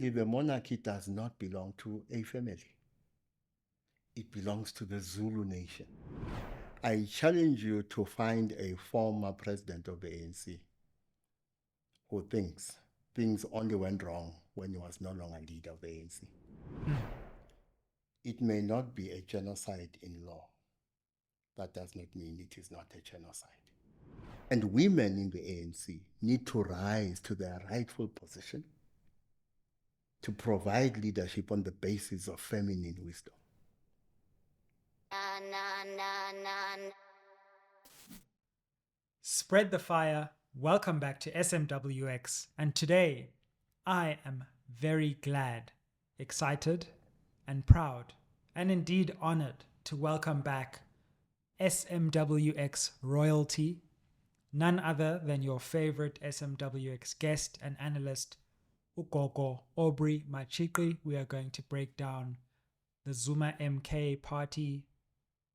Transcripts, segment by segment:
The monarchy does not belong to a family. It belongs to the Zulu nation. I challenge you to find a former president of the ANC who thinks things only went wrong when he was no longer leader of the ANC. It may not be a genocide in law. That does not mean it is not a genocide. And women in the ANC need to rise to their rightful position to provide leadership on the basis of feminine wisdom. Spread the fire. Welcome back to SMWX. And today, I am very glad, excited, and proud, and indeed honored to welcome back SMWX royalty, none other than your favorite SMWX guest and analyst, uGogo Aubrey Matshiqi. We are going to break down the Zuma MK Party,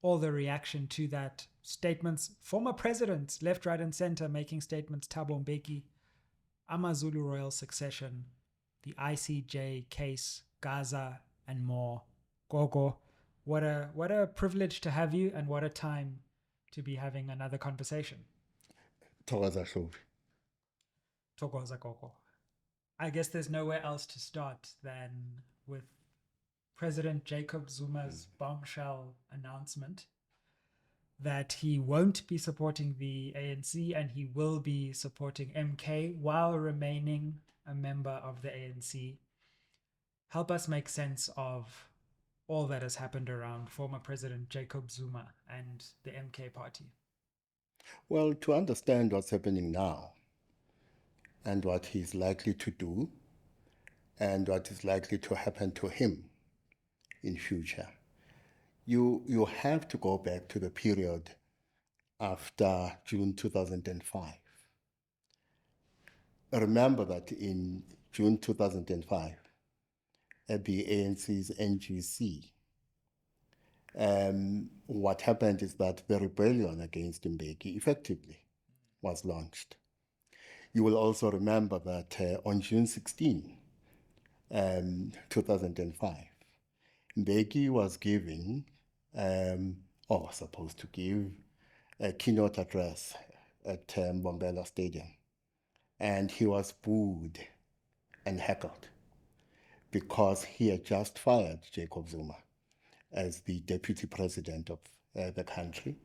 all the reaction to that, statements, former presidents, left, right, and center making statements, Thabo Mbeki, AmaZulu Royal succession, the ICJ case, Gaza, and more. Gogo, what a privilege to have you, and what a time to be having another conversation. Thokoza Shovi. Thokoza Gogo. I guess there's nowhere else to start than with President Jacob Zuma's bombshell announcement that he won't be supporting the ANC and he will be supporting MK while remaining a member of the ANC. Help us make sense of all that has happened around former President Jacob Zuma and the MK Party. Well, to understand what's happening now and what he's likely to do and what is likely to happen to him in future, you have to go back to the period after June 2005. Remember that in June 2005, at the ANC's NGC, what happened is that the rebellion against Mbeki effectively was launched. You will also remember that on June 16, 2005, Mbeki was giving, or was supposed to give, a keynote address at Mbombela Stadium. And he was booed and heckled because he had just fired Jacob Zuma as the deputy president of the country,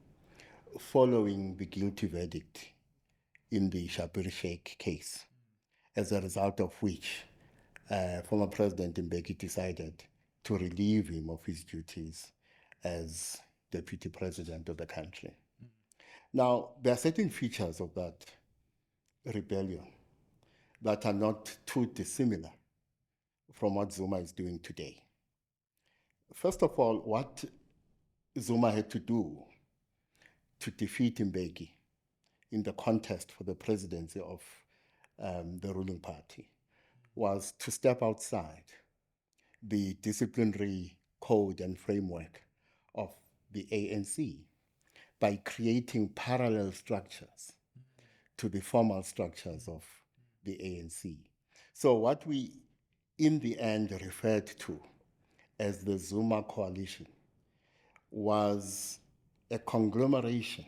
following the guilty verdict in the Shabir Sheikh case, as a result of which former President Mbeki decided to relieve him of his duties as deputy president of the country. Now, there are certain features of that rebellion that are not too dissimilar from what Zuma is doing today. First of all, what Zuma had to do to defeat Mbeki in the contest for the presidency of the ruling party was to step outside the disciplinary code and framework of the ANC by creating parallel structures to the formal structures of the ANC. So what we in the end referred to as the Zuma coalition was a conglomeration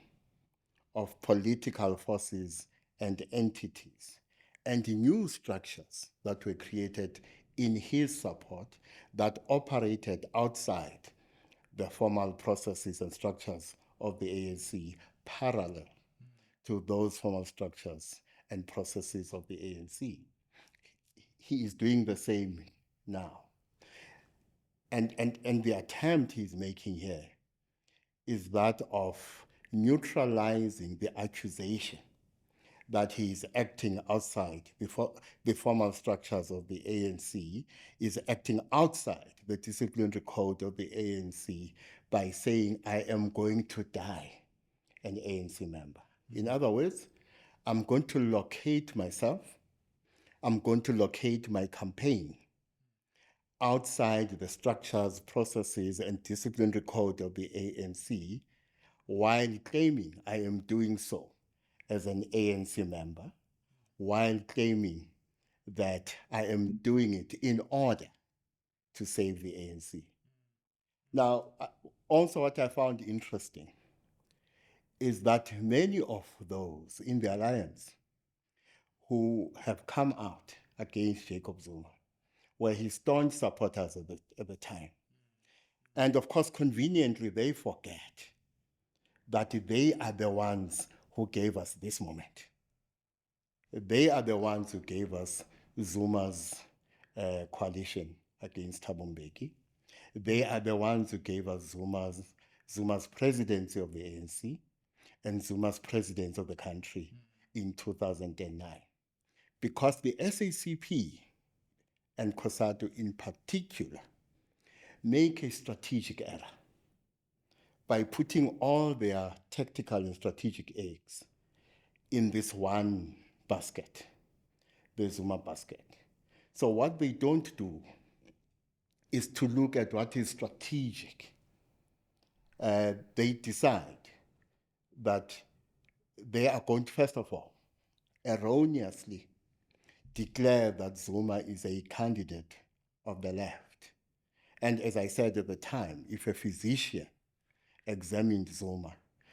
of political forces and entities and new structures that were created in his support that operated outside the formal processes and structures of the ANC, parallel to those formal structures and processes of the ANC. He is doing the same now. And the attempt he's making here is that of neutralizing the accusation that he is acting outside the formal structures of the ANC, is acting outside the disciplinary code of the ANC by saying, I am going to die an ANC member. In other words, I'm going to locate myself, I'm going to locate my campaign outside the structures, processes, and disciplinary code of the ANC, while claiming I am doing so as an ANC member, while claiming that I am doing it in order to save the ANC. Now, also what I found interesting is that many of those in the alliance who have come out against Jacob Zuma were his staunch supporters at the time. And of course, conveniently, they forget that they are the ones who gave us this moment. They are the ones who gave us Zuma's coalition against Thabo Mbeki. They are the ones who gave us Zuma's presidency of the ANC and Zuma's presidency of the country in 2009. Because the SACP and COSATU in particular make a strategic error by putting all their tactical and strategic eggs in this one basket, the Zuma basket. So what they don't do is to look at what is strategic. They decide that they are going to, first of all, erroneously declare that Zuma is a candidate of the left. And as I said at the time, if a physician examined Zuma,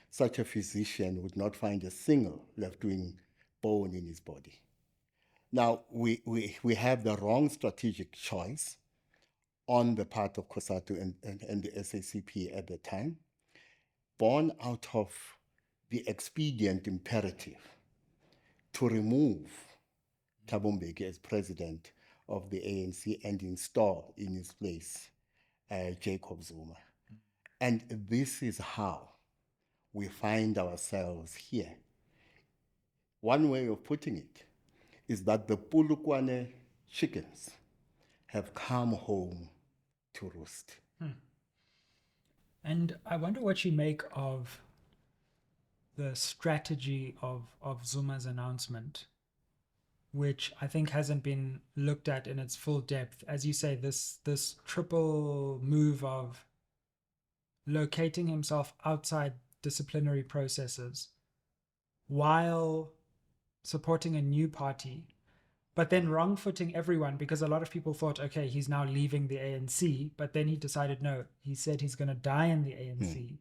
such a physician would not find a single left-wing bone in his body. Now, we have the wrong strategic choice on the part of COSATU and the SACP at the time, born out of the expedient imperative to remove Thabo Mbeki as president of the ANC and install in his place Jacob Zuma. And this is how we find ourselves here. One way of putting it is that the Polokwane chickens have come home to roost. And I wonder what you make of the strategy of Zuma's announcement, which I think hasn't been looked at in its full depth. As you say, this triple move of locating himself outside disciplinary processes while supporting a new party, but then wrong-footing everyone, because a lot of people thought, okay, he's now leaving the ANC, but then he decided, no, he said he's going to die in the ANC.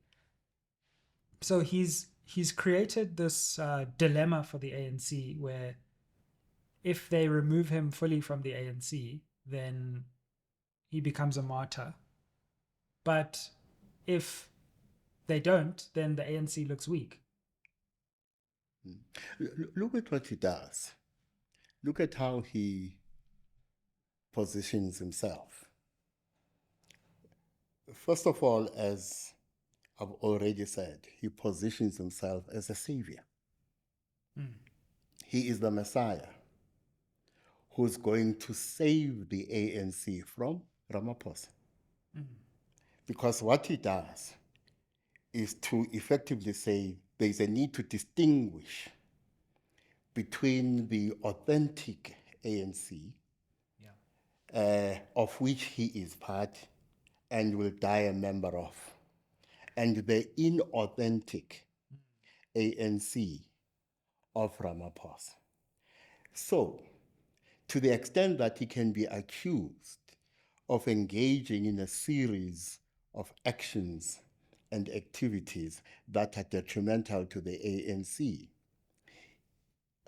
So he's created this dilemma for the ANC where if they remove him fully from the ANC, then he becomes a martyr. But if they don't, then the ANC looks weak. Look at what he does. Look at how he positions himself. First of all, as I've already said, he positions himself as a savior. He is the Messiah who's going to save the ANC from Ramaphosa. Because what he does is to effectively say there's a need to distinguish between the authentic ANC, of which he is part and will die a member of, and the inauthentic ANC of Ramaphosa. So, to the extent that he can be accused of engaging in a series of actions and activities that are detrimental to the ANC,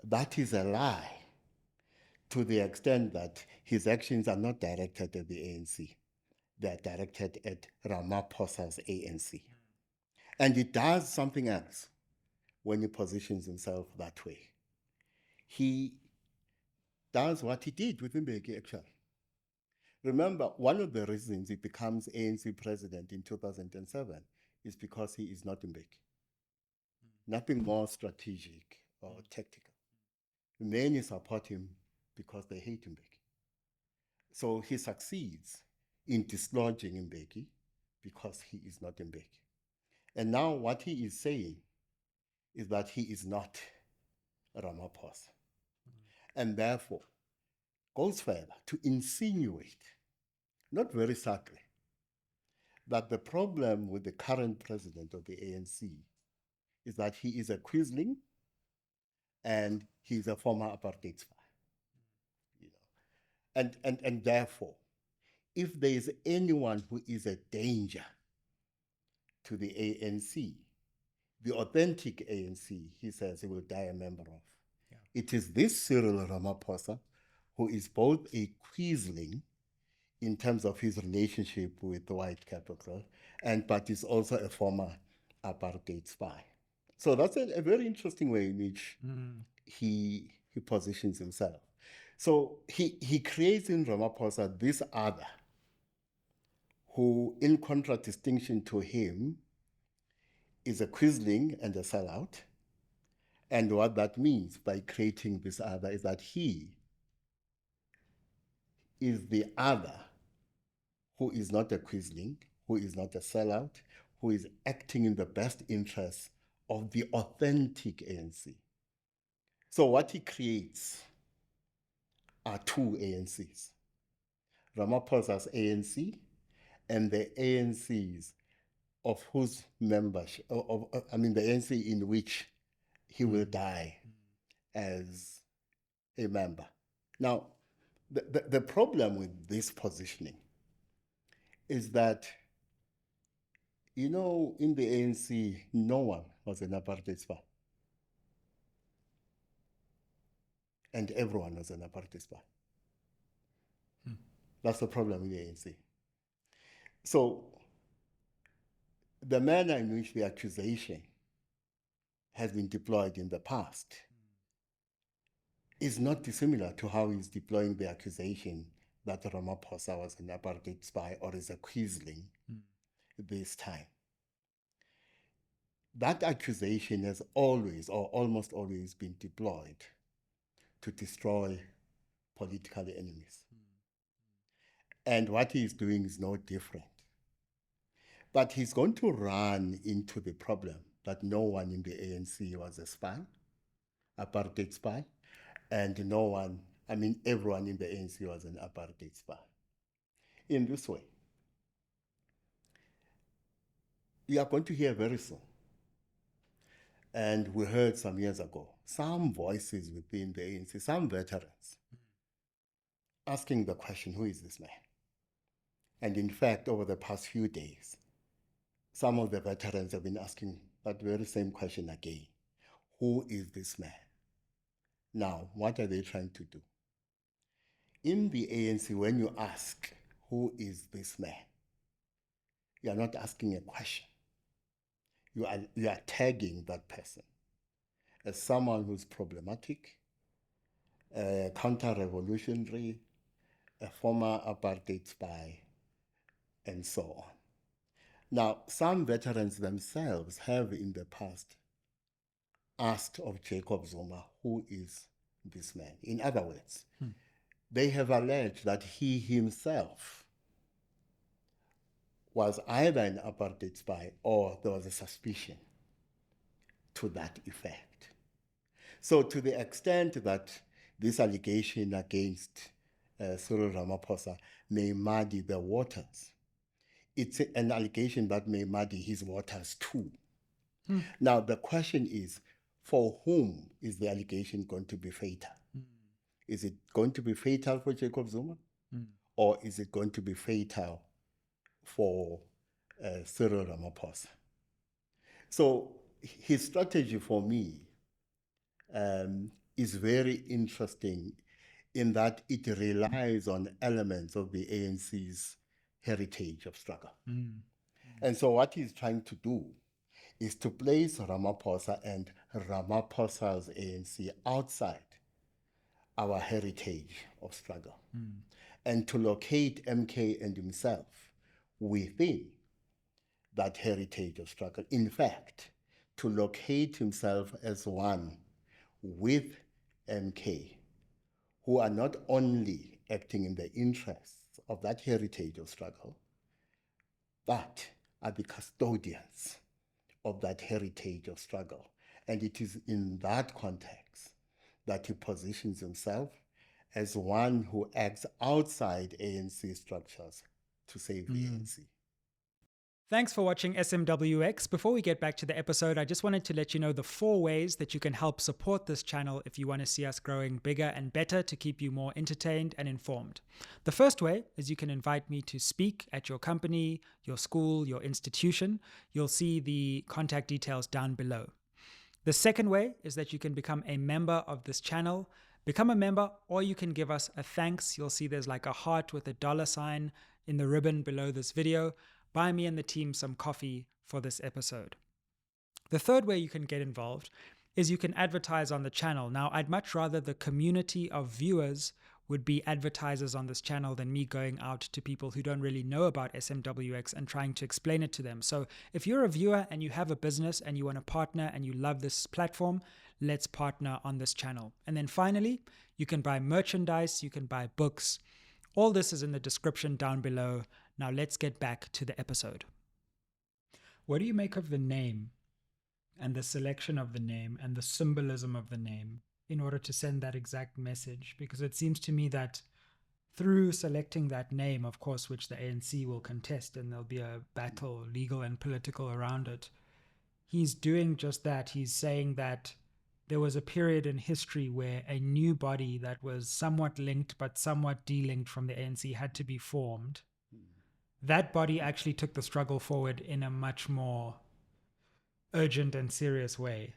that is a lie, to the extent that his actions are not directed at the ANC. They're directed at Ramaphosa's ANC. And he does something else when he positions himself that way. He does what he did with Mbeki, actually. Remember, one of the reasons he becomes ANC president in 2007 is because he is not Mbeki. Nothing more strategic or tactical. Many support him because they hate Mbeki. So he succeeds in dislodging Mbeki because he is not Mbeki. And now what he is saying is that he is not Ramaphosa. And therefore goes further to insinuate, not very subtly, that the problem with the current president of the ANC is that he is a quisling and he's a former apartheid spy. And therefore, if there is anyone who is a danger to the ANC, the authentic ANC, he says he will die a member of. Yeah. It is this Cyril Ramaphosa who is both a quisling in terms of his relationship with the white capital, but is also a former apartheid spy. So that's a very interesting way in which he positions himself. So he creates in Ramaphosa this other who, in contradistinction to him, is a quisling and a sellout. And what that means by creating this other is that he is the other who is not a quisling, who is not a sellout, who is acting in the best interests of the authentic ANC. So what he creates are two ANCs. Ramaphosa's ANC and the ANCs of whose membership, the ANC in which he will die as a member. Now, the problem with this positioning is that, in the ANC, no one was an apartheid spy. And everyone was an apartheid spy. That's the problem with the ANC. So the manner in which the accusation has been deployed in the past is not dissimilar to how he's deploying the accusation that Ramaphosa was an apartheid spy or is a quisling this time. That accusation has always, or almost always, been deployed to destroy political enemies. And what he's doing is no different. But he's going to run into the problem that no one in the ANC was a spy, apartheid spy, and everyone in the ANC was an apartheid spy. In this way, you are going to hear very soon, and we heard some years ago, some voices within the ANC, some veterans, asking the question, who is this man? And in fact, over the past few days, some of the veterans have been asking that very same question again. Who is this man? Now, what are they trying to do? In the ANC, when you ask, who is this man? You are not asking a question. You are tagging that person as someone who's problematic, counter-revolutionary, a former apartheid spy, and so on. Now, some veterans themselves have in the past asked of Jacob Zuma, who is this man? In other words, they have alleged that he himself was either an apartheid spy or there was a suspicion to that effect. So to the extent that this allegation against Cyril Ramaphosa may muddy the waters, it's an allegation that may muddy his waters too. Now, the question is, for whom is the allegation going to be fatal? Is it going to be fatal for Jacob Zuma? Or is it going to be fatal for Cyril Ramaphosa? So his strategy for me is very interesting in that it relies on elements of the ANC's heritage of struggle. And so what he's trying to do is to place Ramaphosa and Ramaphosa's ANC outside our heritage of struggle, and to locate MK and himself within that heritage of struggle. In fact, to locate himself as one with MK, who are not only acting in the interests of that heritage of struggle, but are the custodians of that heritage of struggle. And it is in that context that he positions himself as one who acts outside ANC structures to save the ANC. Thanks for watching SMWX. Before we get back to the episode, I just wanted to let you know the 4 ways that you can help support this channel if you want to see us growing bigger and better to keep you more entertained and informed. The first way is you can invite me to speak at your company, your school, your institution. You'll see the contact details down below. The second way is that you can become a member of this channel. Become a member, or you can give us a thanks. You'll see there's like a heart with a $sign in the ribbon below this video. Buy me and the team some coffee for this episode. The third way you can get involved is you can advertise on the channel. Now, I'd much rather the community of viewers would be advertisers on this channel than me going out to people who don't really know about SMWX and trying to explain it to them. So if you're a viewer and you have a business and you want to partner and you love this platform, let's partner on this channel. And then finally, you can buy merchandise, you can buy books. All this is in the description down below. Now let's get back to the episode. What do you make of the name and the selection of the name and the symbolism of the name in order to send that exact message? Because it seems to me that through selecting that name, of course, which the ANC will contest and there'll be a battle, legal and political, around it, he's doing just that. He's saying that there was a period in history where a new body that was somewhat linked but somewhat delinked from the ANC had to be formed. That body actually took the struggle forward in a much more urgent and serious way.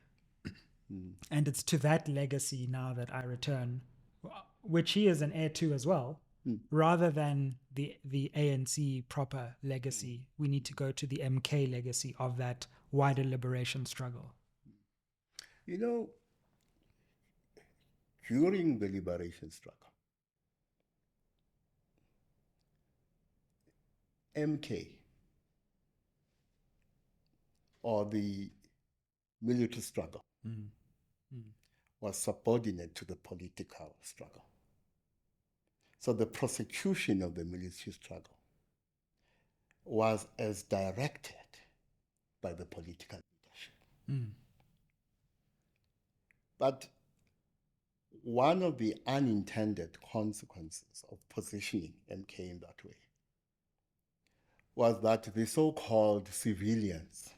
And it's to that legacy now that I return, which he is an heir to as well, rather than the ANC proper legacy. We need to go to the MK legacy of that wider liberation struggle. You know, during the liberation struggle, MK, or the military struggle, was subordinate to the political struggle. So the prosecution of the military struggle was as directed by the political leadership. But one of the unintended consequences of positioning MK in that way was that the so-called civilians,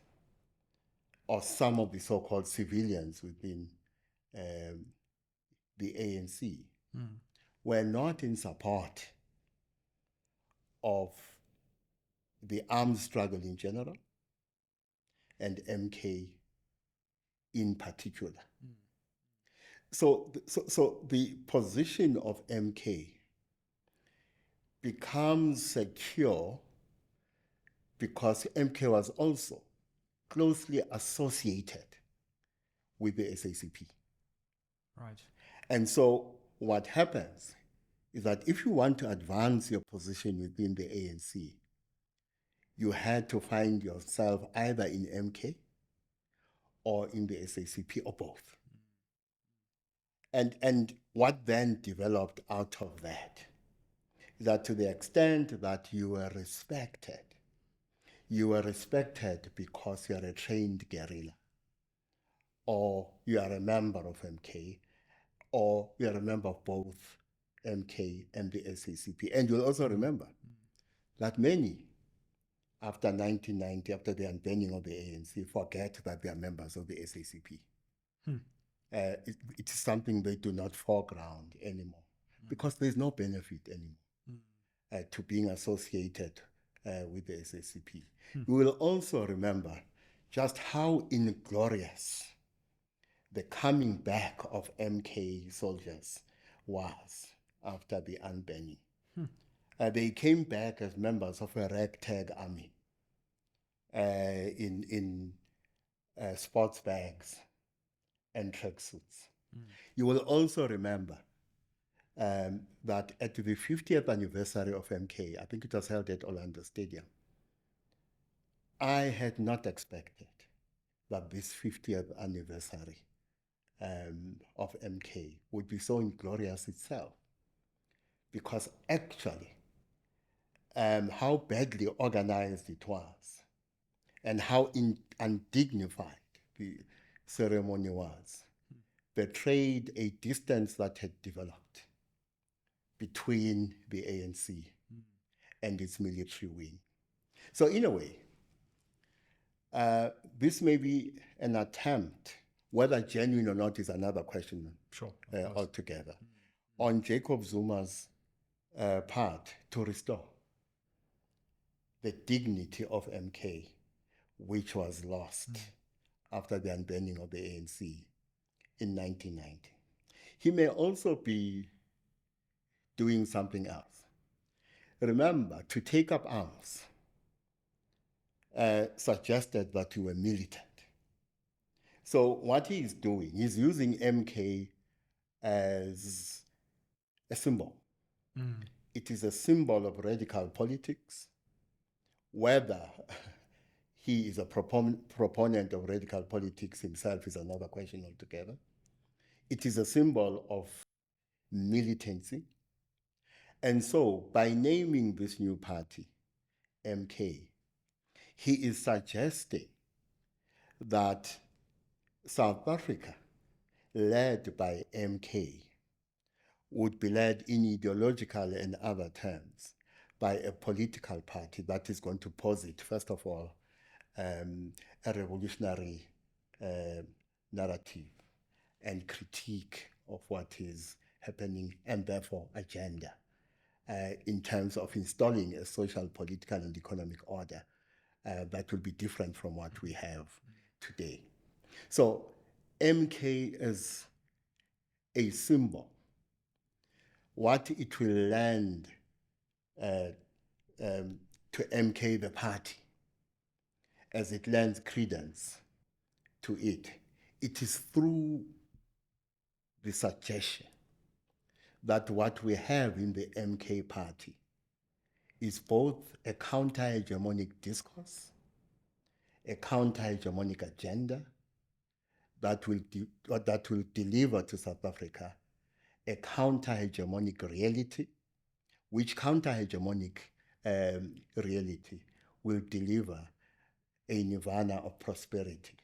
or some of the so-called civilians within the ANC, were not in support of the armed struggle in general and MK in particular. So the position of MK becomes secure because MK was also closely associated with the SACP. Right. And so what happens is that if you want to advance your position within the ANC, you had to find yourself either in MK or in the SACP, or both. And what then developed out of that is that to the extent that you were respected because you are a trained guerrilla, or you are a member of MK, or you are a member of both MK and the SACP. And you'll also remember that many, after 1990, after the unbanning of the ANC, forget that they are members of the SACP. It is something they do not foreground anymore, because there's no benefit anymore to being associated with the SACP. You will also remember just how inglorious the coming back of MK soldiers was after the unbanning. They came back as members of a ragtag army in sports bags and tracksuits. You will also remember that at the 50th anniversary of MK, I think it was held at Orlando Stadium, I had not expected that this 50th anniversary of MK would be so inglorious itself, because actually how badly organized it was and how undignified the ceremony was betrayed a distance that had developed between the ANC and its military wing. So in a way, This may be an attempt, whether genuine or not is another question Sure, altogether, on Jacob Zuma's part to restore the dignity of MK, which was lost after the unbanning of the ANC in 1990. He may also be doing something else. Remember, to take up arms suggested that you were militant. So what he is doing, he's using MK as a symbol. It is a symbol of radical politics. Whether he is a proponent of radical politics himself is another question altogether. It is a symbol of militancy. And so by naming this new party, MK, he is suggesting that South Africa, led by MK, would be led in ideological and other terms by a political party that is going to posit, first of all, a revolutionary narrative and critique of what is happening, and therefore agenda in terms of installing a social, political, and economic order that will be different from what we have today. So MK is a symbol. What it will lend to MK the party, as it lends credence to it, it is through the suggestion that what we have in the MK party is both a counter-hegemonic discourse, a counter-hegemonic agenda that will deliver to South Africa a counter-hegemonic reality, which counter-hegemonic reality will deliver a nirvana of prosperity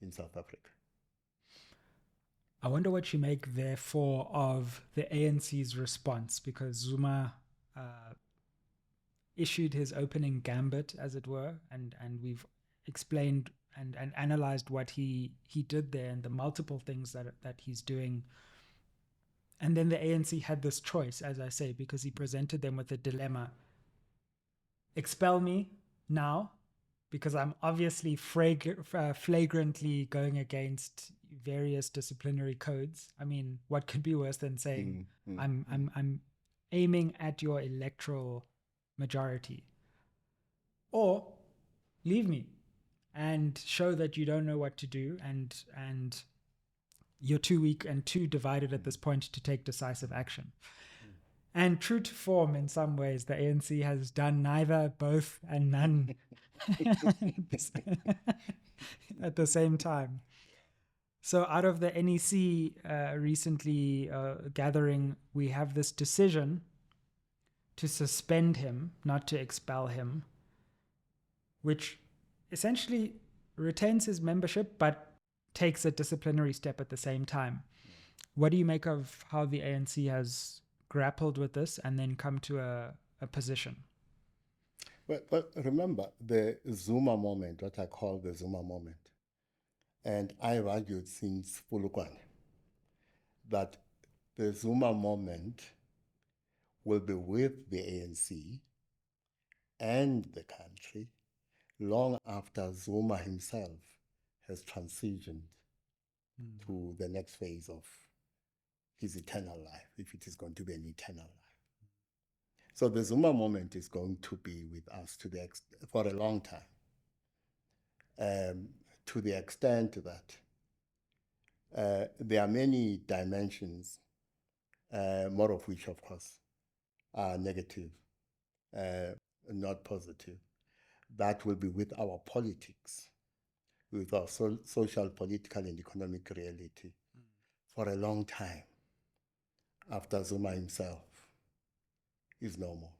in South Africa. I wonder what you make, therefore, of the ANC's response, because Zuma issued his opening gambit, as it were, and we've explained and analyzed what he did there and the multiple things that he's doing. And then the ANC had this choice, as I say, because he presented them with a dilemma. Expel me now, because I'm obviously flagrantly going against various disciplinary codes. I mean, what could be worse than saying I'm aiming at your electoral majority? Or leave me and show that you don't know what to do, and you're too weak and too divided at this point to take decisive action. And true to form, in some ways, the ANC has done neither, both, and none at the same time. So out of the NEC recently gathering, we have this decision to suspend him, not to expel him, which essentially retains his membership, but takes a disciplinary step at the same time. What do you make of how the ANC has grappled with this and then come to a position? Well, remember the Zuma moment, what I call the Zuma moment. And I've argued since Polokwane that the Zuma moment will be with the ANC and the country long after Zuma himself has transitioned to the next phase of his eternal life, if it is going to be an eternal life. So the Zuma moment is going to be with us for a long time, to the extent that there are many dimensions, more of which, of course, are negative, not positive, that will be with our politics, with our social, political, and economic reality for a long time after Zuma himself is no more.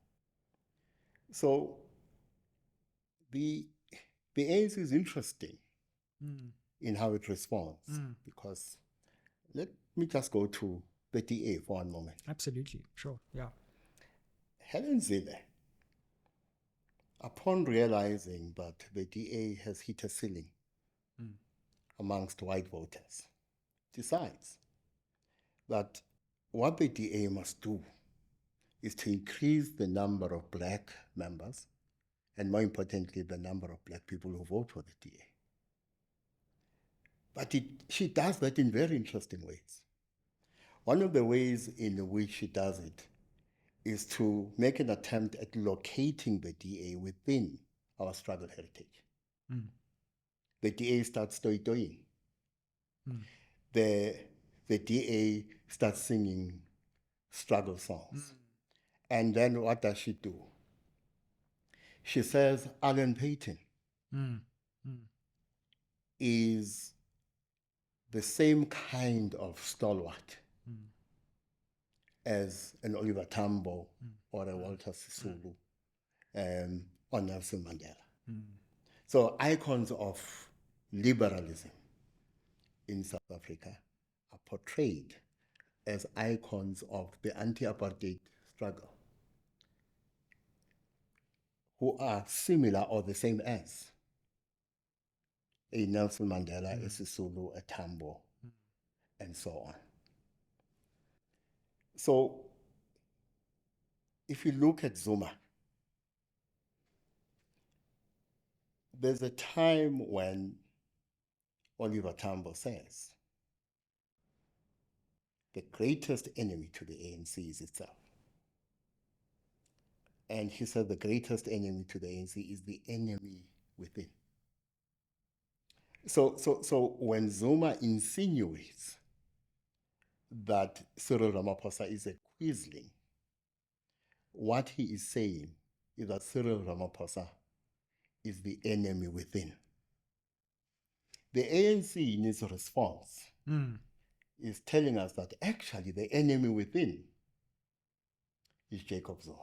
So the ANC is interesting in how it responds, because let me just go to the DA for one moment. Absolutely, sure, yeah. Helen Zille, upon realizing that the DA has hit a ceiling amongst white voters, decides that what the DA must do is to increase the number of black members, and more importantly, the number of black people who vote for the DA. But she does that in very interesting ways. One of the ways in which she does it is to make an attempt at locating the DA within our struggle heritage. The DA starts toy-toying. The DA starts singing struggle songs. And then what does she do? She says Alan Paton is the same kind of stalwart as an Oliver Tambo or a Walter Sisulu or Nelson Mandela. So icons of liberalism in South Africa are portrayed as icons of the anti-apartheid struggle, who are similar or the same as a Nelson Mandela, a Sisulu, a Tambo, and so on. So if you look at Zuma, there's a time when Oliver Tambo says, the greatest enemy to the ANC is itself. And he said the greatest enemy to the ANC is the enemy within. So when Zuma insinuates that Cyril Ramaphosa is a quisling, what he is saying is that Cyril Ramaphosa is the enemy within. The ANC in its response is telling us that actually the enemy within is Jacob Zuma.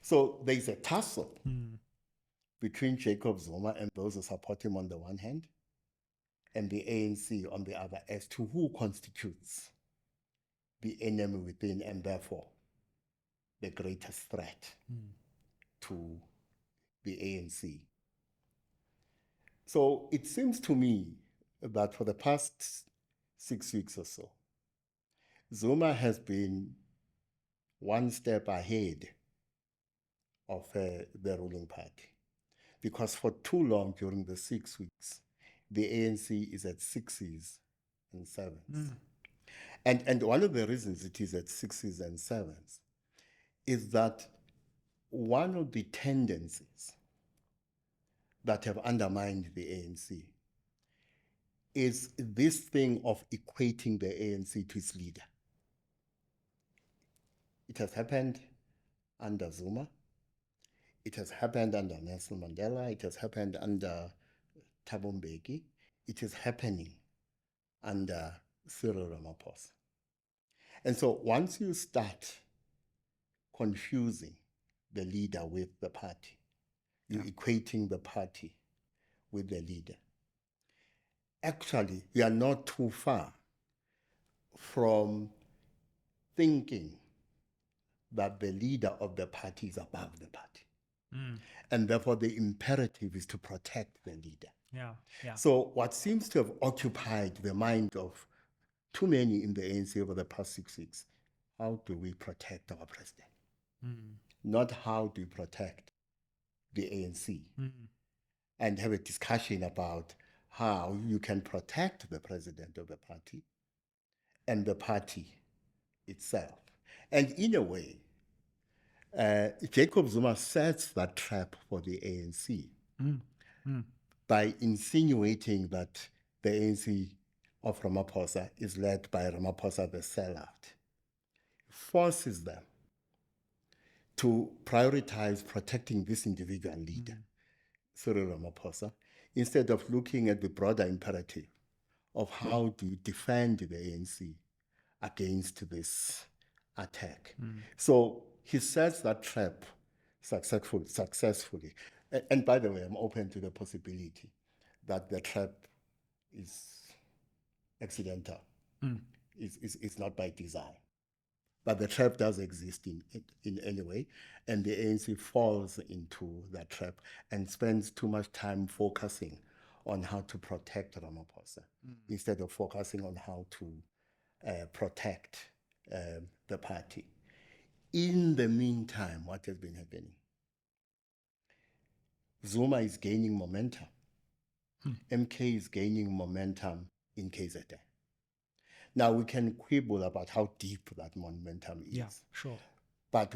So there's a tussle between Jacob Zuma and those who support him on the one hand, and the ANC on the other, as to who constitutes the enemy within and therefore the greatest threat to the ANC. So it seems to me that for the past 6 weeks or so, Zuma has been one step ahead of the ruling party, because for too long during the 6 weeks, the ANC is at sixes and sevens. And one of the reasons it is at sixes and sevens is that one of the tendencies that have undermined the ANC is this thing of equating the ANC to its leader. It has happened under Zuma. It has happened under Nelson Mandela. It has happened under Thabo Mbeki. It is happening under Cyril Ramaphosa. And so once you start confusing the leader with the party, you're equating the party with the leader. Actually, we are not too far from thinking that the leader of the party is above the party. And therefore the imperative is to protect the leader. So what seems to have occupied the mind of too many in the ANC over the past 6 weeks, how do we protect our president? Not how do we protect the ANC? And have a discussion about how you can protect the president of the party and the party itself. And in a way, Jacob Zuma sets that trap for the ANC by insinuating that the ANC of Ramaphosa is led by Ramaphosa the sellout, forces them to prioritize protecting this individual leader, Cyril Ramaphosa, instead of looking at the broader imperative of how do you defend the ANC against this attack. So he sets that trap successfully. And by the way, I'm open to the possibility that the trap is accidental. It's not by design. But the trap does exist in any way, and the ANC falls into that trap and spends too much time focusing on how to protect Ramaphosa instead of focusing on how to protect the party. In the meantime, what has been happening? Zuma is gaining momentum. MK is gaining momentum in KZN. Now, we can quibble about how deep that momentum is. Yeah, sure. But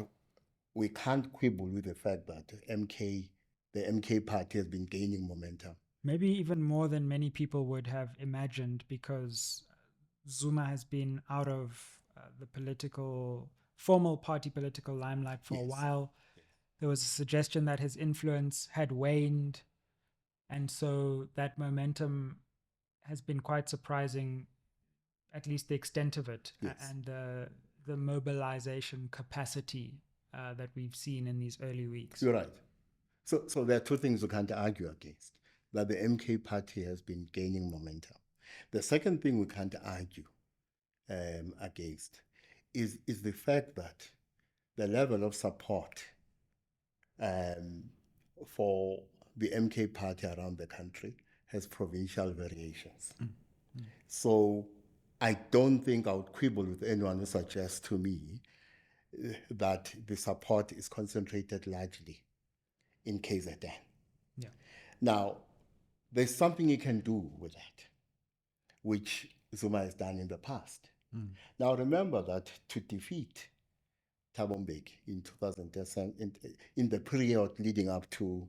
we can't quibble with the fact that the MK party has been gaining momentum. Maybe even more than many people would have imagined, because Zuma has been out of the formal party political limelight for a while. There was a suggestion that his influence had waned, and so that momentum has been quite surprising, at least the extent of it, and the mobilization capacity that we've seen in these early weeks. You're right. So there are two things we can't argue against, that the MK party has been gaining momentum. The second thing we can't argue against is the fact that the level of support for the MK party around the country has provincial variations. So I don't think I would quibble with anyone who suggests to me that the support is concentrated largely in KZN. Yeah. Now, there's something you can do with that, which Zuma has done in the past. Now, remember that to defeat Thabo Mbeki in 2010, in the period leading up to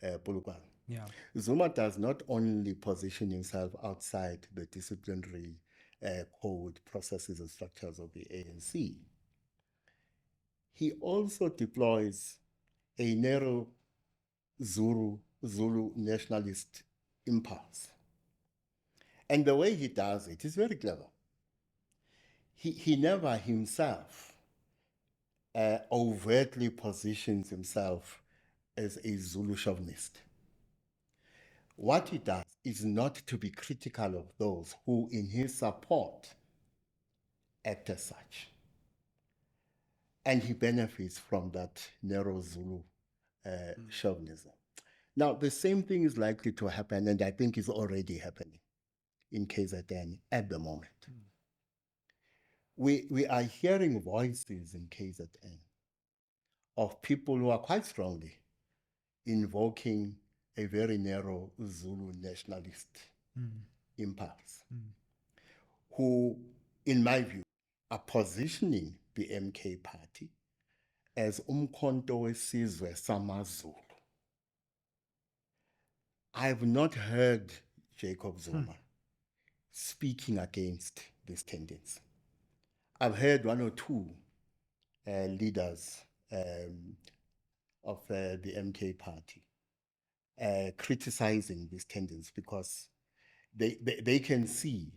Polokwane, Zuma does not only position himself outside the disciplinary code, processes, and structures of the ANC, he also deploys a narrow Zulu nationalist impulse. And the way he does it is very clever. He never himself overtly positions himself as a Zulu chauvinist. What he does is not to be critical of those who, in his support, act as such. And he benefits from that narrow Zulu chauvinism. Now, the same thing is likely to happen, and I think is already happening in KZN at the moment. We are hearing voices in KZN of people who are quite strongly invoking a very narrow Zulu nationalist impulse, who, in my view, are positioning the MK party as umkhonto wesizwe samaZulu. I've not heard Jacob Zuma speaking against this tendency. I've heard one or two leaders of the MK party criticizing this tendency, because they can see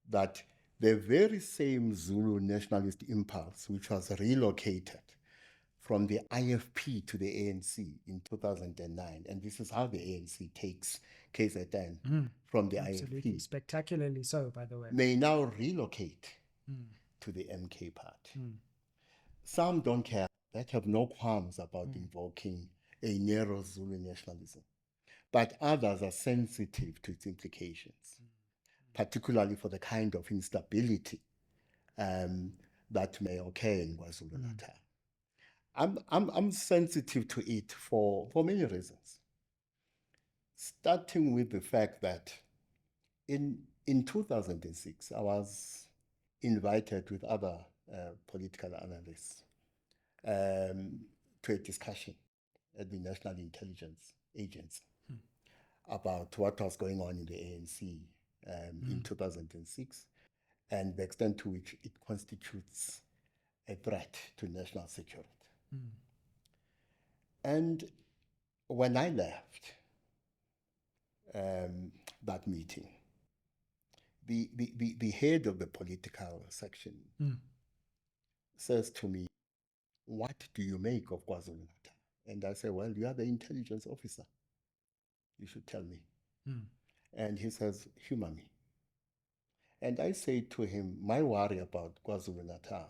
that the very same Zulu nationalist impulse, which was relocated from the IFP to the ANC in 2009, and this is how the ANC takes KZN from the IFP. Spectacularly so, by the way. May now relocate to the MK party. Some don't care, that have no qualms about invoking a narrow Zulu nationalism, but others are sensitive to its implications, particularly for the kind of instability that may occur in KwaZulu-Natal. I'm sensitive to it for many reasons, starting with the fact that in 2006, I was invited with other political analysts to a discussion at the National Intelligence Agency about what was going on in the ANC in 2006 and the extent to which it constitutes a threat to national security. And when I left that meeting, the head of the political section says to me, "What do you make of KwaZulu-Natal?" And I say, "Well, you are the intelligence officer. You should tell me." And he says, "Humor me." And I say to him, my worry about KwaZulu-Natal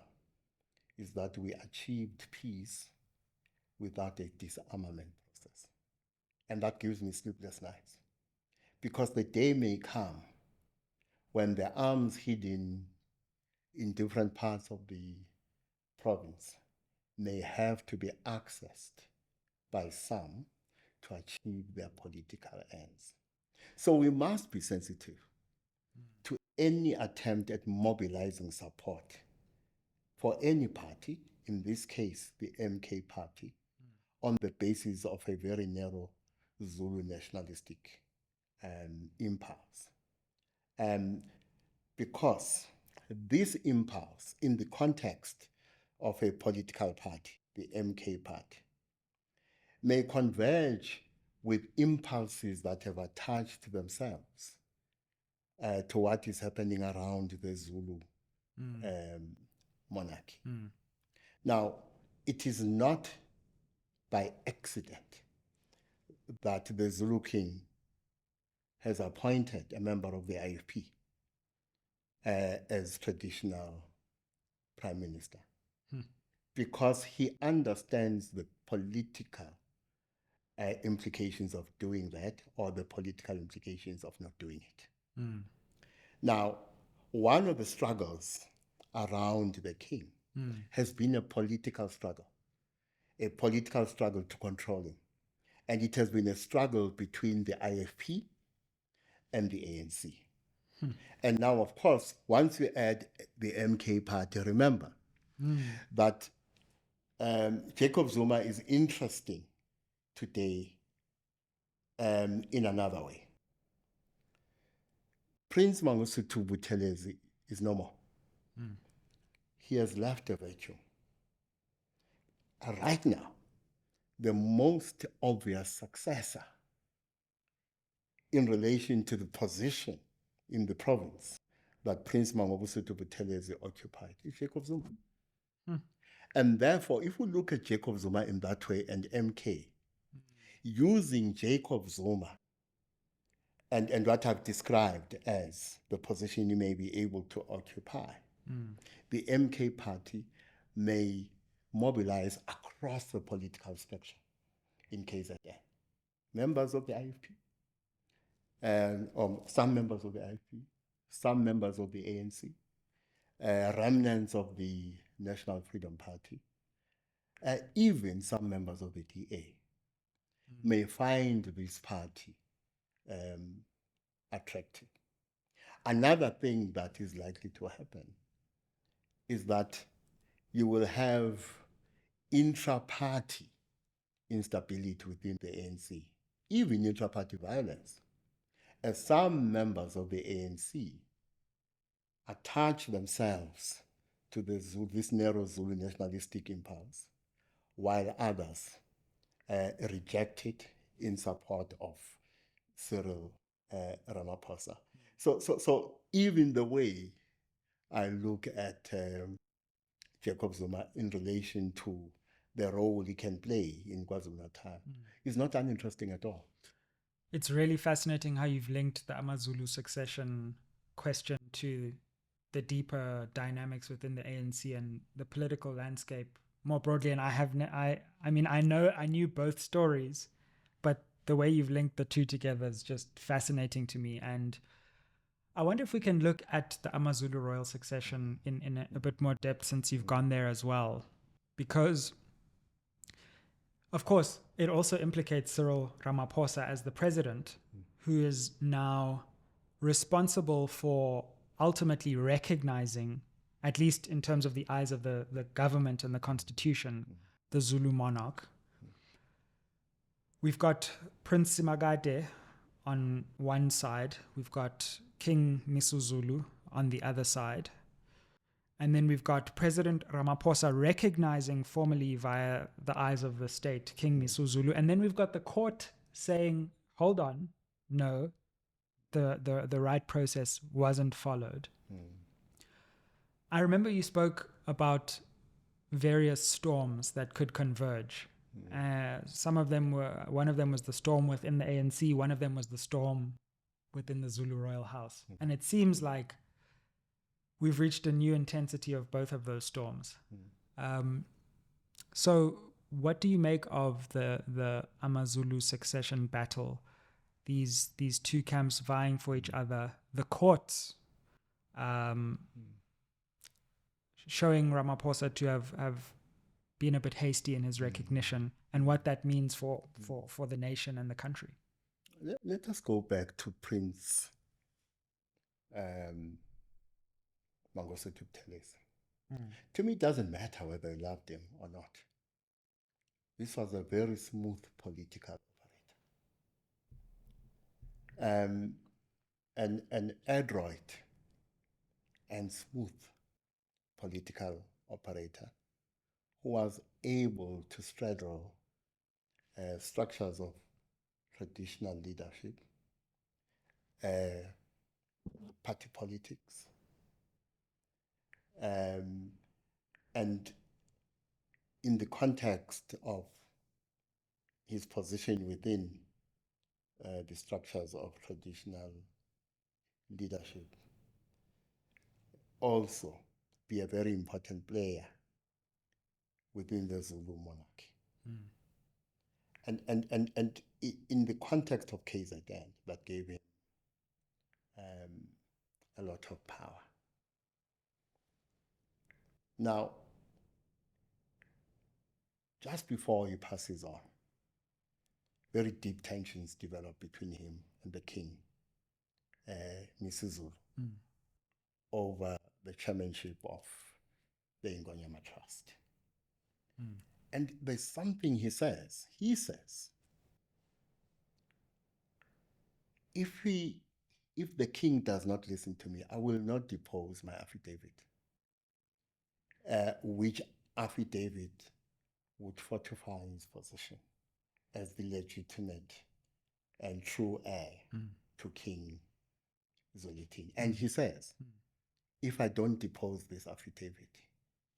is that we achieved peace without a disarmament process. And that gives me sleepless nights. Because the day may come when the arms hidden in different parts of the province may have to be accessed by some to achieve their political ends. So we must be sensitive to any attempt at mobilizing support for any party, in this case, the MK Party, on the basis of a very narrow Zulu nationalistic impulse. Because this impulse, in the context of a political party, the MK Party, may converge with impulses that have attached themselves to what is happening around the Zulu monarchy. Now, it is not by accident that the Zulu king has appointed a member of the IFP as traditional prime minister, because he understands the political implications of doing that, or the political implications of not doing it. Now, one of the struggles around the king has been a political struggle to control him. And it has been a struggle between the IFP and the ANC. And now, of course, once you add the MK Party, remember that Jacob Zuma is interesting today in another way. Prince Mangosuthu Buthelezi is no more. He has left a virtue. Right now, the most obvious successor in relation to the position in the province that Prince Mangosuthu Buthelezi occupied is Jacob Zuma. And therefore, if we look at Jacob Zuma in that way, and MK, using Jacob Zuma and what I've described as the position you may be able to occupy, the MK Party may mobilize across the political spectrum in KZN. Members of the IFP, some members of the IFP, some members of the ANC, remnants of the National Freedom Party, even some members of the DA may find this party attractive. Another thing that is likely to happen is that you will have intra-party instability within the ANC, even intra-party violence, as some members of the ANC attach themselves to this narrow Zulu nationalistic impulse, while others reject it in support of Cyril Ramaphosa. So even the way I look at Jacob Zuma in relation to the role he can play in KwaZulu-Natal is not uninteresting at all. It's really fascinating how you've linked the AmaZulu succession question to the deeper dynamics within the ANC and the political landscape more broadly. And I knew both stories, but the way you've linked the two together is just fascinating to me. And I wonder if we can look at the AmaZulu Royal succession in a bit more depth, since you've gone there as well. Because, of course, it also implicates Cyril Ramaphosa as the president, who is now responsible for ultimately recognizing, at least in terms of the eyes of the government and the constitution, the Zulu monarch. We've got Prince Simagade on one side. We've got King Misuzulu on the other side. And then we've got President Ramaphosa recognizing formally via the eyes of the state, King Misuzulu. And then we've got the court saying, hold on, no, the right process wasn't followed. I remember you spoke about various storms that could converge. One of them was the storm within the ANC, one of them was the storm within the Zulu Royal House. And it seems like we've reached a new intensity of both of those storms. So what do you make of the AmaZulu succession battle? These two camps vying for each other, the courts showing Ramaphosa to have been a bit hasty in his recognition, and what that means for the nation and the country. Let us go back to Prince Mangosuthu Buthelezi. To me, it doesn't matter whether you loved him or not. This was a very smooth political operator. An adroit and smooth political operator who was able to straddle structures of traditional leadership, party politics, and in the context of his position within the structures of traditional leadership, also be a very important player within the Zulu monarchy. And in the context of KZN, that gave him a lot of power. Now, just before he passes on, very deep tensions developed between him and the king, Mrs. over the chairmanship of the Ingonyama Trust. And there's something he says. He says, if the king does not listen to me, I will not depose my affidavit, which affidavit would fortify his position as the legitimate and true heir to King Zwelithini. And he says, if I don't depose this affidavit,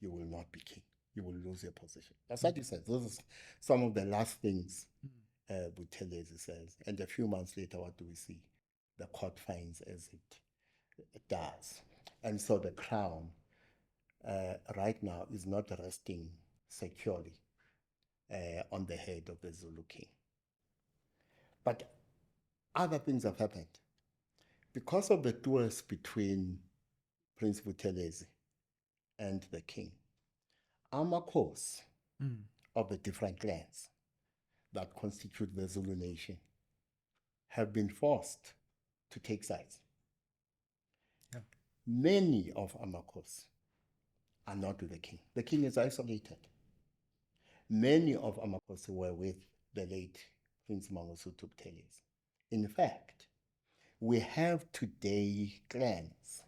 you will not be king. You will lose your position. That's what he says. Those are some of the last things Buthelezi says. And a few months later, what do we see? The court finds as it does. And so the crown right now is not resting securely on the head of the Zulu king. But other things have happened. Because of the duels between Prince Buthelezi and the king, amakhosi of the different clans that constitute the Zulu nation have been forced to take sides. Yeah. Many of amakhosi are not with the king. The king is isolated. Many of amakhosi were with the late Prince Mangosuthu Buthelezi. In fact, we have today clans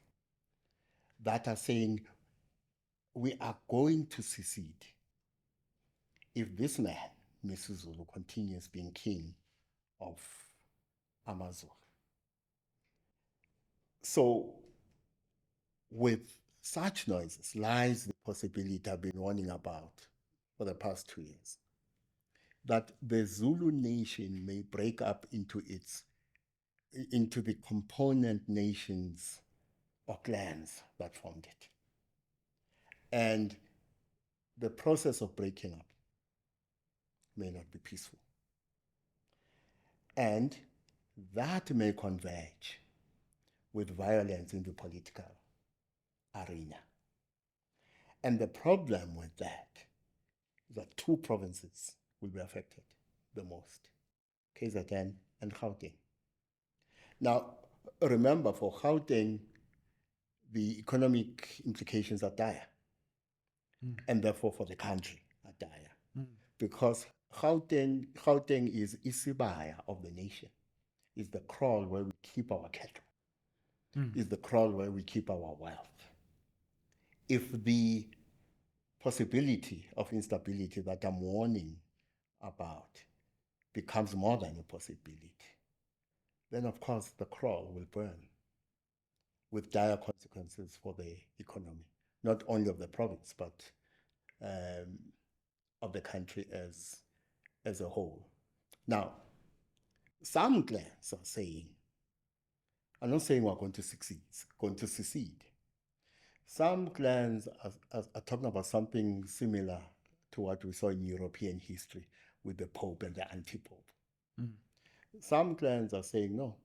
that are saying we are going to secede if this man, Mr. Zulu, continues being king of AmaZulu. So with such noises lies the possibility I've been warning about for the past 2 years, that the Zulu nation may break up into the component nations or clans that formed it. And the process of breaking up may not be peaceful. And that may converge with violence in the political arena. And the problem with that is that 2 provinces will be affected the most, KZN and Gauteng. Now, remember, for Gauteng, the economic implications are dire, and therefore for the country are dire, because Gauteng is isibaya of the nation, is the kraal where we keep our cattle, is the kraal where we keep our wealth. If the possibility of instability that I'm warning about becomes more than a possibility, then of course the kraal will burn with dire consequences for the economy, not only of the province, but of the country as a whole. Now, some clans are saying, I'm not saying we're going to secede, Some clans are talking about something similar to what we saw in European history with the Pope and the anti-Pope. Some clans are saying, no,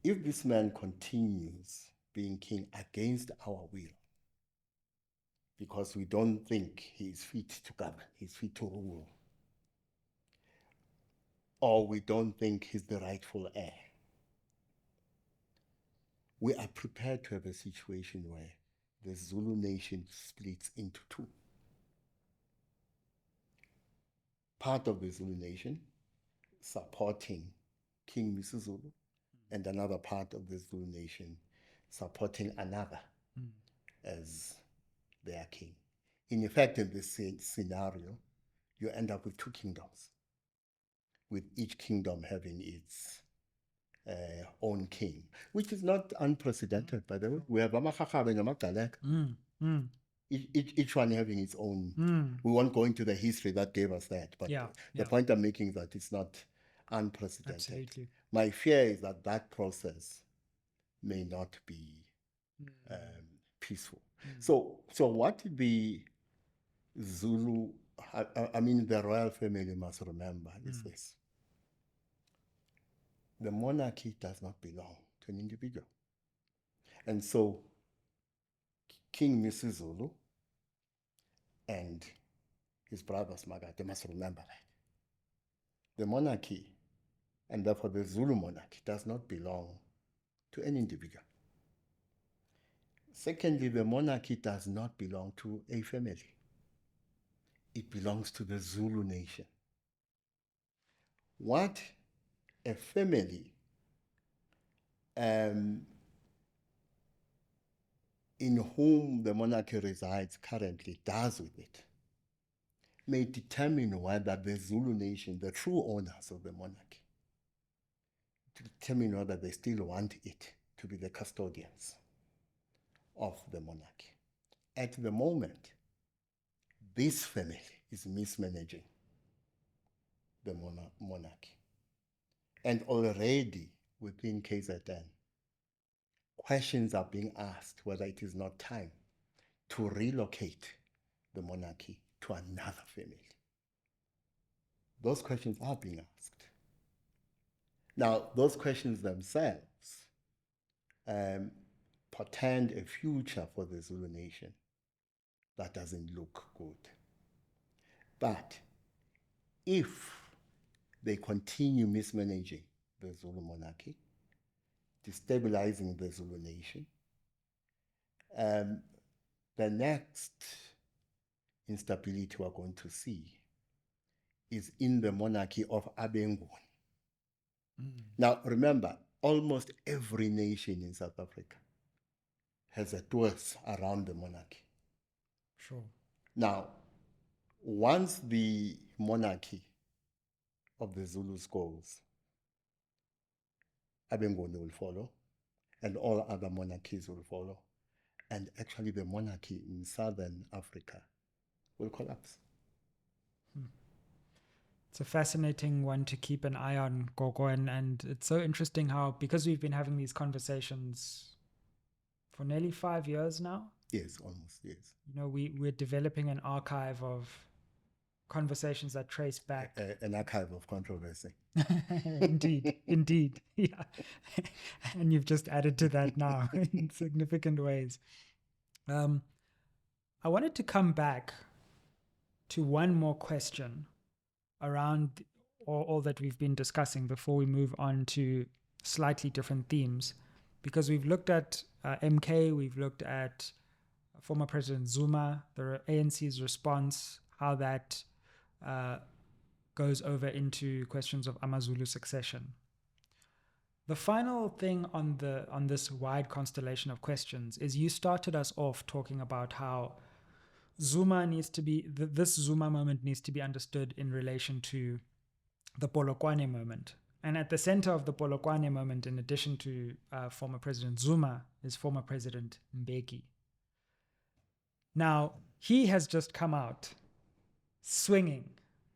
if this man continues being king against our will, because we don't think he is fit to govern, he's fit to rule, or we don't think he's the rightful heir, we are prepared to have a situation where the Zulu nation splits into two. Part of the Zulu nation supporting King Misuzulu, and another part of the Zulu nation supporting another as their king. In effect, in this scenario, you end up with two kingdoms, with each kingdom having its own king, which is not unprecedented, by the way. We have Amakhakhaba and Amagaleka, each one having its own. We won't go into the history that gave us that, but the point I'm making is that it's not unprecedented. Absolutely. My fear is that that process may not be peaceful. So what the Zulu, I mean the royal family must remember is this. The monarchy does not belong to an individual. And so King Misuzulu and his brothers Magate must remember that. The monarchy, and therefore the Zulu monarchy, does not belong to any individual. Secondly, the monarchy does not belong to a family. It belongs to the Zulu nation. What a family in whom the monarchy resides currently does with it may determine whether the Zulu nation, the true owners of the monarchy, to determine whether they still want it to be the custodians of the monarchy. At the moment, this family is mismanaging the monarchy. And already within KZN, questions are being asked whether it is not time to relocate the monarchy to another family. Those questions are being asked. Now, those questions themselves portend a future for the Zulu nation that doesn't look good. But if they continue mismanaging the Zulu monarchy, destabilizing the Zulu nation, the next instability we're going to see is in the monarchy of Abengun. Now, remember, almost every nation in South Africa has a twist around the monarchy. Sure. Now, once the monarchy of the Zulus goes, Abengun will follow, and all other monarchies will follow. And actually, the monarchy in Southern Africa will collapse. It's a fascinating one to keep an eye on, Gogo, and it's so interesting how, because we've been having these conversations for nearly 5 years now. Yes, almost, yes. You know, we're developing an archive of conversations that trace back. An archive of controversy. Indeed. Yeah. And you've just added to that now in significant ways. I wanted to come back to one more question around all that we've been discussing before we move on to slightly different themes, because we've looked at MK, we've looked at former President Zuma, the ANC's response, how that goes over into questions of AmaZulu succession. The final thing on this wide constellation of questions is you started us off talking about how Zuma needs to be, this Zuma moment needs to be understood in relation to the Polokwane moment. And at the center of the Polokwane moment, in addition to former President Zuma, is former President Mbeki. Now, he has just come out swinging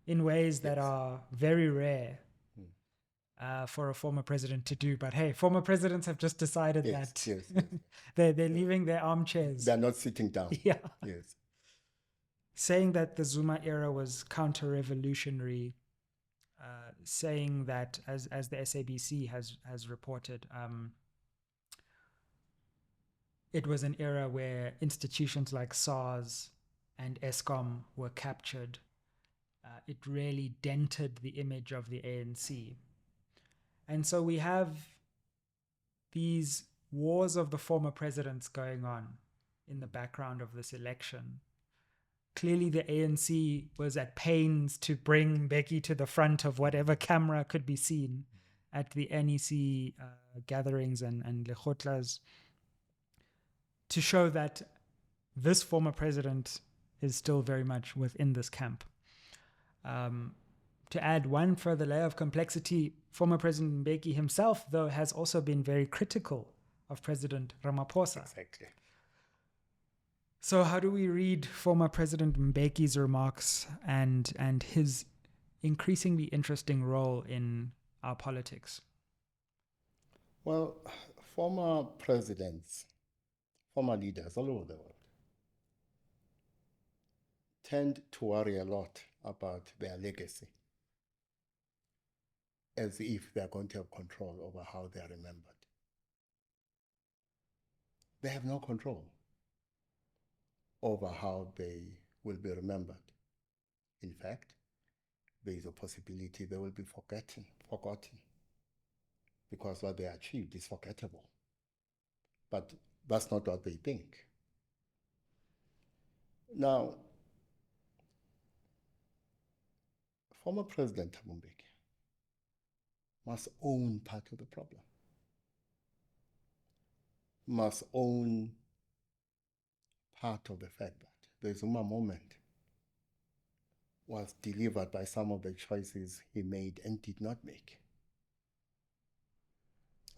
in ways that are very rare. for a former president to do. But hey, former presidents have just decided that Yes. they're leaving their armchairs. They're not sitting down. Yeah. Yes. Saying that the Zuma era was counter-revolutionary, saying that, as the SABC has reported, it was an era where institutions like SARS and ESCOM were captured. It really dented the image of the ANC. And so we have these wars of the former presidents going on in the background of this election. Clearly, the ANC was at pains to bring Mbeki to the front of whatever camera could be seen at the NEC gatherings and lekgotlas to show that this former president is still very much within this camp. To add one further layer of complexity, former President Mbeki himself, though, has also been very critical of President Ramaphosa. Exactly. So how do we read former President Mbeki's remarks and his increasingly interesting role in our politics? Well, former presidents, former leaders all over the world tend to worry a lot about their legacy, as if they're going to have control over how they are remembered. They have no control over how they will be remembered. In fact, there is a possibility they will be forgotten, because what they achieved is forgettable. But that's not what they think. Now, former President Thabo Mbeki must own part of the problem, must own part of the fact that the Zuma moment was delivered by some of the choices he made and did not make.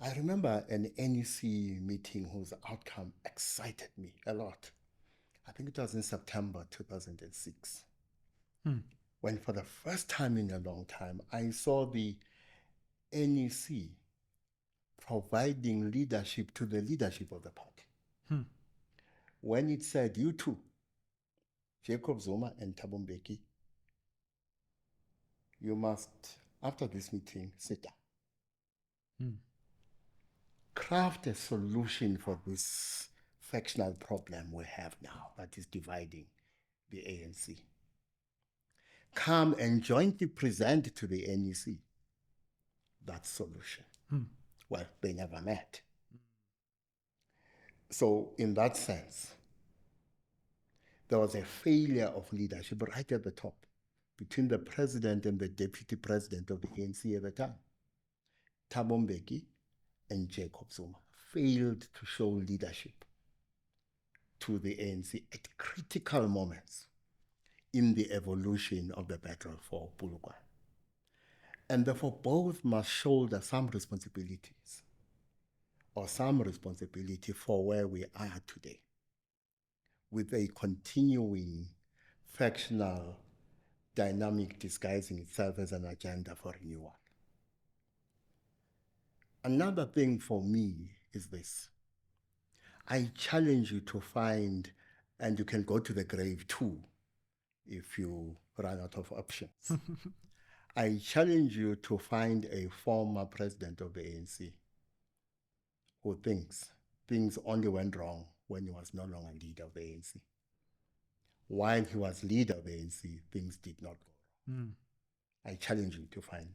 I remember an NEC meeting whose outcome excited me a lot. I think it was in September 2006, when for the first time in a long time, I saw the NEC providing leadership to the leadership of the party. When it said, you two, Jacob Zuma and Thabo Mbeki, you must, after this meeting, sit down. Craft a solution for this factional problem we have now that is dividing the ANC. Come and jointly present to the NEC that solution. Well, they never met. So in that sense, there was a failure of leadership right at the top between the president and the deputy president of the ANC at the time. Thabo Mbeki and Jacob Zuma failed to show leadership to the ANC at critical moments in the evolution of the battle for Polokwane. And therefore both must shoulder some responsibilities, or some responsibility for where we are today, with a continuing factional dynamic disguising itself as an agenda for renewal. Another thing for me is this. I challenge you to find, and you can go to the grave too if you run out of options. I challenge you to find a former president of the ANC who thinks things only went wrong when he was no longer leader of the ANC. While he was leader of the ANC, things did not go wrong. I challenge you to find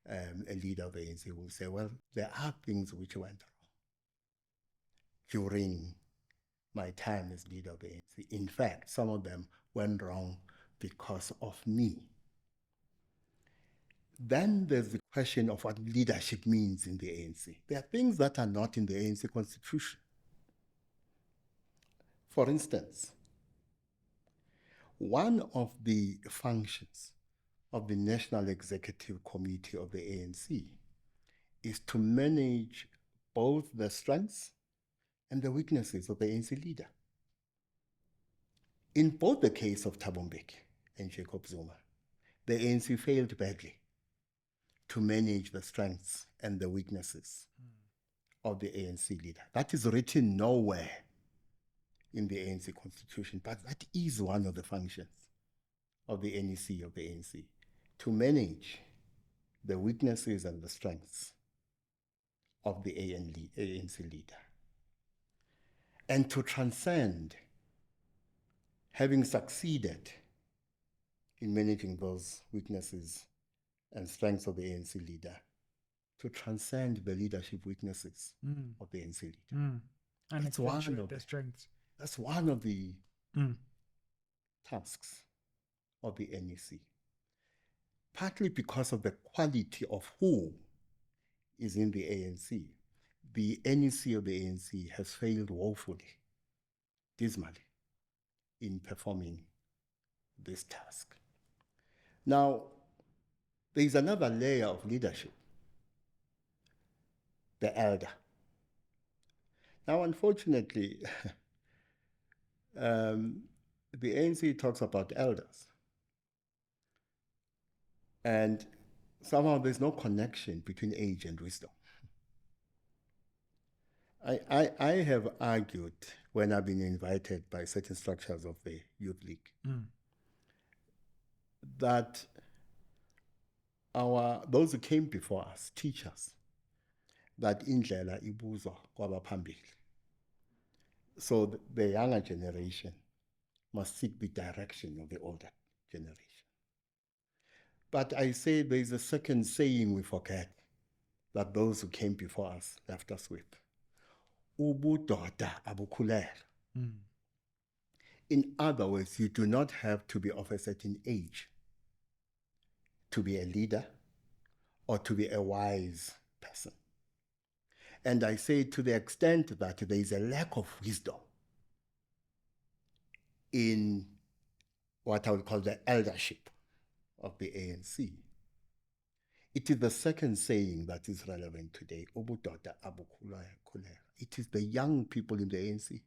a leader of the ANC who will say, well, there are things which went wrong during my time as leader of the ANC. In fact, some of them went wrong because of me. Then there's the question of what leadership means in the ANC. There are things that are not in the ANC constitution. For instance, one of the functions of the National Executive Committee of the ANC is to manage both the strengths and the weaknesses of the ANC leader. In both the case of Thabo Mbeki and Jacob Zuma, the ANC failed badly to manage the strengths and the weaknesses of the ANC leader. That is written nowhere in the ANC constitution, but that is one of the functions of the NEC, of the ANC, to manage the weaknesses and the strengths of the ANC leader, and to transcend, having succeeded in managing those weaknesses and strengths of the ANC leader, to transcend the leadership weaknesses of the ANC leader. And it's one of the strengths. That's one of the tasks of the NEC, partly because of the quality of who is in the ANC. The NEC of the ANC has failed woefully, dismally, in performing this task. Now, there is another layer of leadership, the elder. Now, unfortunately, the ANC talks about elders, and somehow there's no connection between age and wisdom. I have argued when I've been invited by certain structures of the Youth League that those who came before us teach us that indlela ibuzwa kwabaphambili. So the younger generation must seek the direction of the older generation. But I say there is a second saying we forget that those who came before us left us with. Ubudoda abukhulelwa. In other words, you do not have to be of a certain age to be a leader or to be a wise person. And I say, to the extent that there is a lack of wisdom in what I would call the eldership of the ANC, it is the second saying that is relevant today. Ubudoda abukhulelwa. It is the young people in the ANC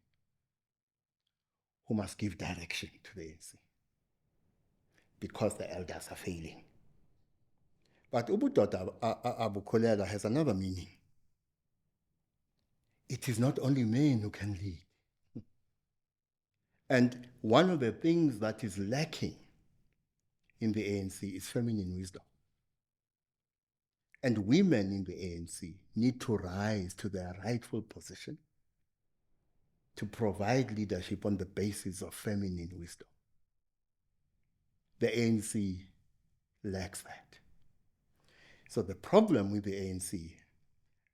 who must give direction to the ANC, because the elders are failing. But ubudoda abukhulelwa has another meaning. It is not only men who can lead. And one of the things that is lacking in the ANC is feminine wisdom. And women in the ANC need to rise to their rightful position to provide leadership on the basis of feminine wisdom. The ANC lacks that. So the problem with the ANC,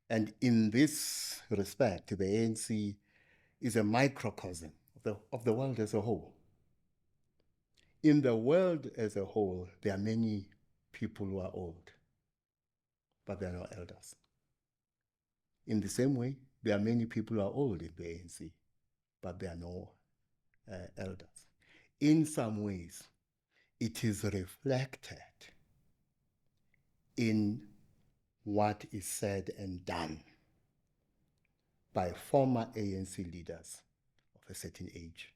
and in this respect, the ANC is a microcosm of the world as a whole. In the world as a whole, there are many people who are old, but there are no elders. In the same way, there are many people who are old in the ANC, but there are no elders. In some ways, it is reflected in what is said and done by former ANC leaders of a certain age.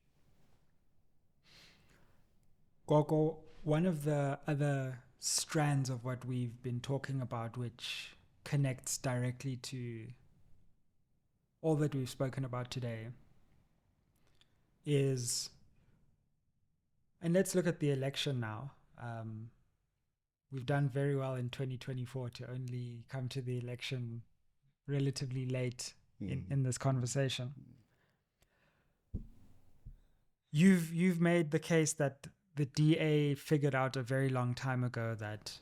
Gogo, one of the other strands of what we've been talking about, which connects directly to all that we've spoken about today, is, and let's look at the election now. We've done very well in 2024 to only come to the election relatively late in this conversation. You've made the case that the DA figured out a very long time ago that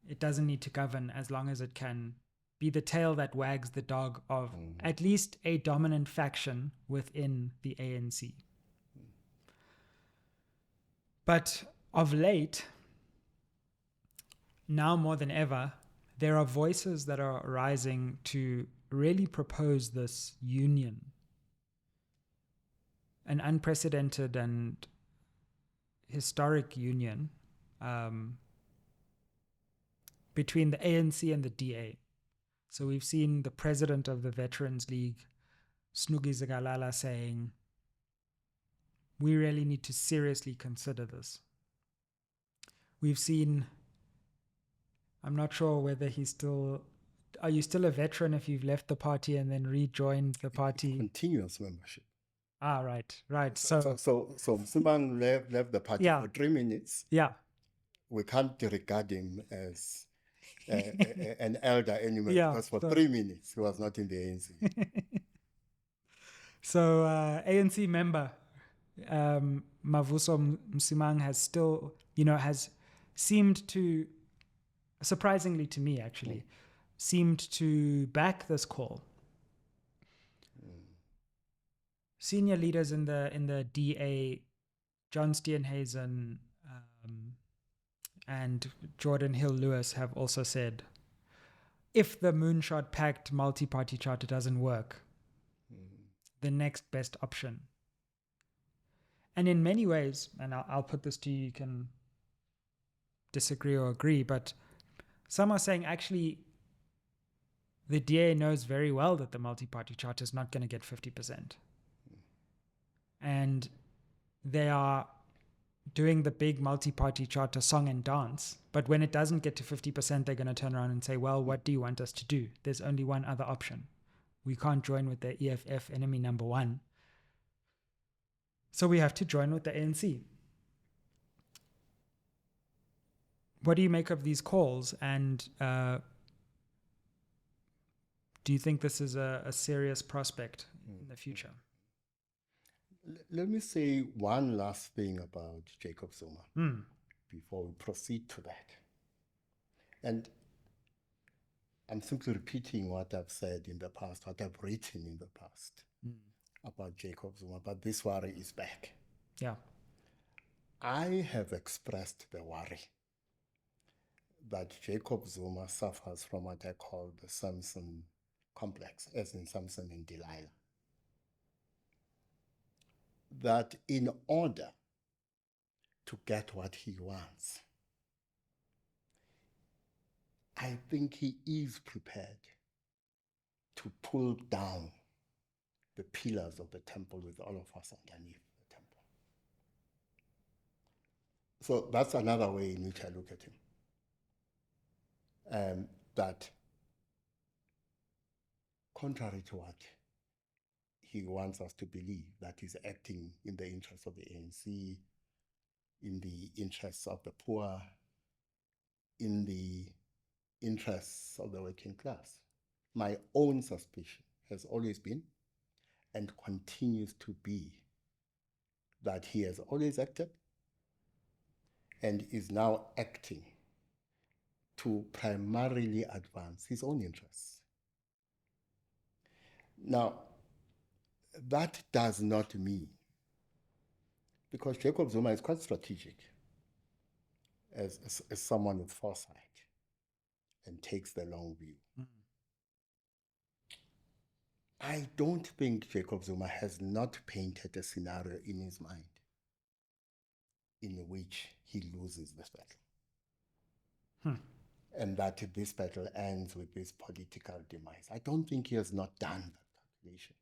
it doesn't need to govern as long as it can be the tail that wags the dog of at least a dominant faction within the ANC. But of late, now more than ever, there are voices that are rising to really propose this union, an unprecedented and historic union between the ANC and the DA. So we've seen the president of the Veterans League, Snugi Zigalala, saying, we really need to seriously consider this. We've seen I'm not sure whether he's still. Are you still a veteran if you've left the party and then rejoined the party? Continuous membership. Ah, right. So Msimang left the party Yeah. for 3 minutes. Yeah. We can't regard him as an elder anymore, Yeah, because for so- 3 minutes he was not in the ANC. So ANC member Mavuso Msimang has still, has seemed to, surprisingly to me actually, seemed to back this call. Senior leaders in the DA, John Steenhuisen and Jordan Hill Lewis, have also said, if the Moonshot Pact multi-party charter doesn't work, the next best option. And in many ways, and I'll put this to you, you can disagree or agree, but some are saying actually the DA knows very well that the multi-party charter is not going to get 50%. And they are doing the big multi-party charter song and dance, but when it doesn't get to 50%, they're going to turn around and say, well, what do you want us to do? There's only one other option. We can't join with the EFF, enemy number one. So we have to join with the ANC. What do you make of these calls? And do you think this is a serious prospect in the future? Let me say one last thing about Jacob Zuma before we proceed to that. And I'm simply repeating what I've said in the past, what I've written in the past about Jacob Zuma, but this worry is back. Yeah. I have expressed the worry that Jacob Zuma suffers from what I call the Samson complex, as in Samson and Delilah. That in order to get what he wants, I think he is prepared to pull down the pillars of the temple with all of us underneath the temple. So that's another way in which I look at him. That contrary to what he wants us to believe, that he's acting in the interests of the ANC, in the interests of the poor, in the interests of the working class. My own suspicion has always been and continues to be that he has always acted and is now acting to primarily advance his own interests. Now, that does not mean, because Jacob Zuma is quite strategic as someone with foresight and takes the long view. I don't think Jacob Zuma has not painted a scenario in his mind in which he loses this battle. And that this battle ends with this political demise. I don't think he has not done that calculation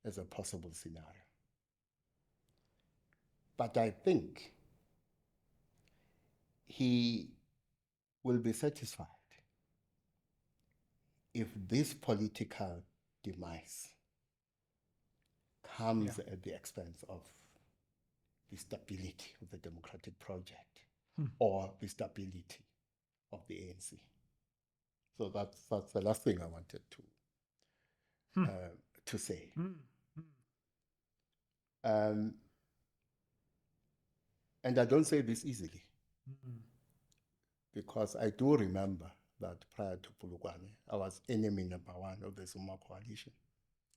as a possible scenario. But I think he will be satisfied if this political demise comes at the expense of the stability of the democratic project or the stability of the ANC. So that's the last thing I wanted to say. And I don't say this easily, because I do remember that prior to Polokwane, I was enemy number one of the Zuma coalition.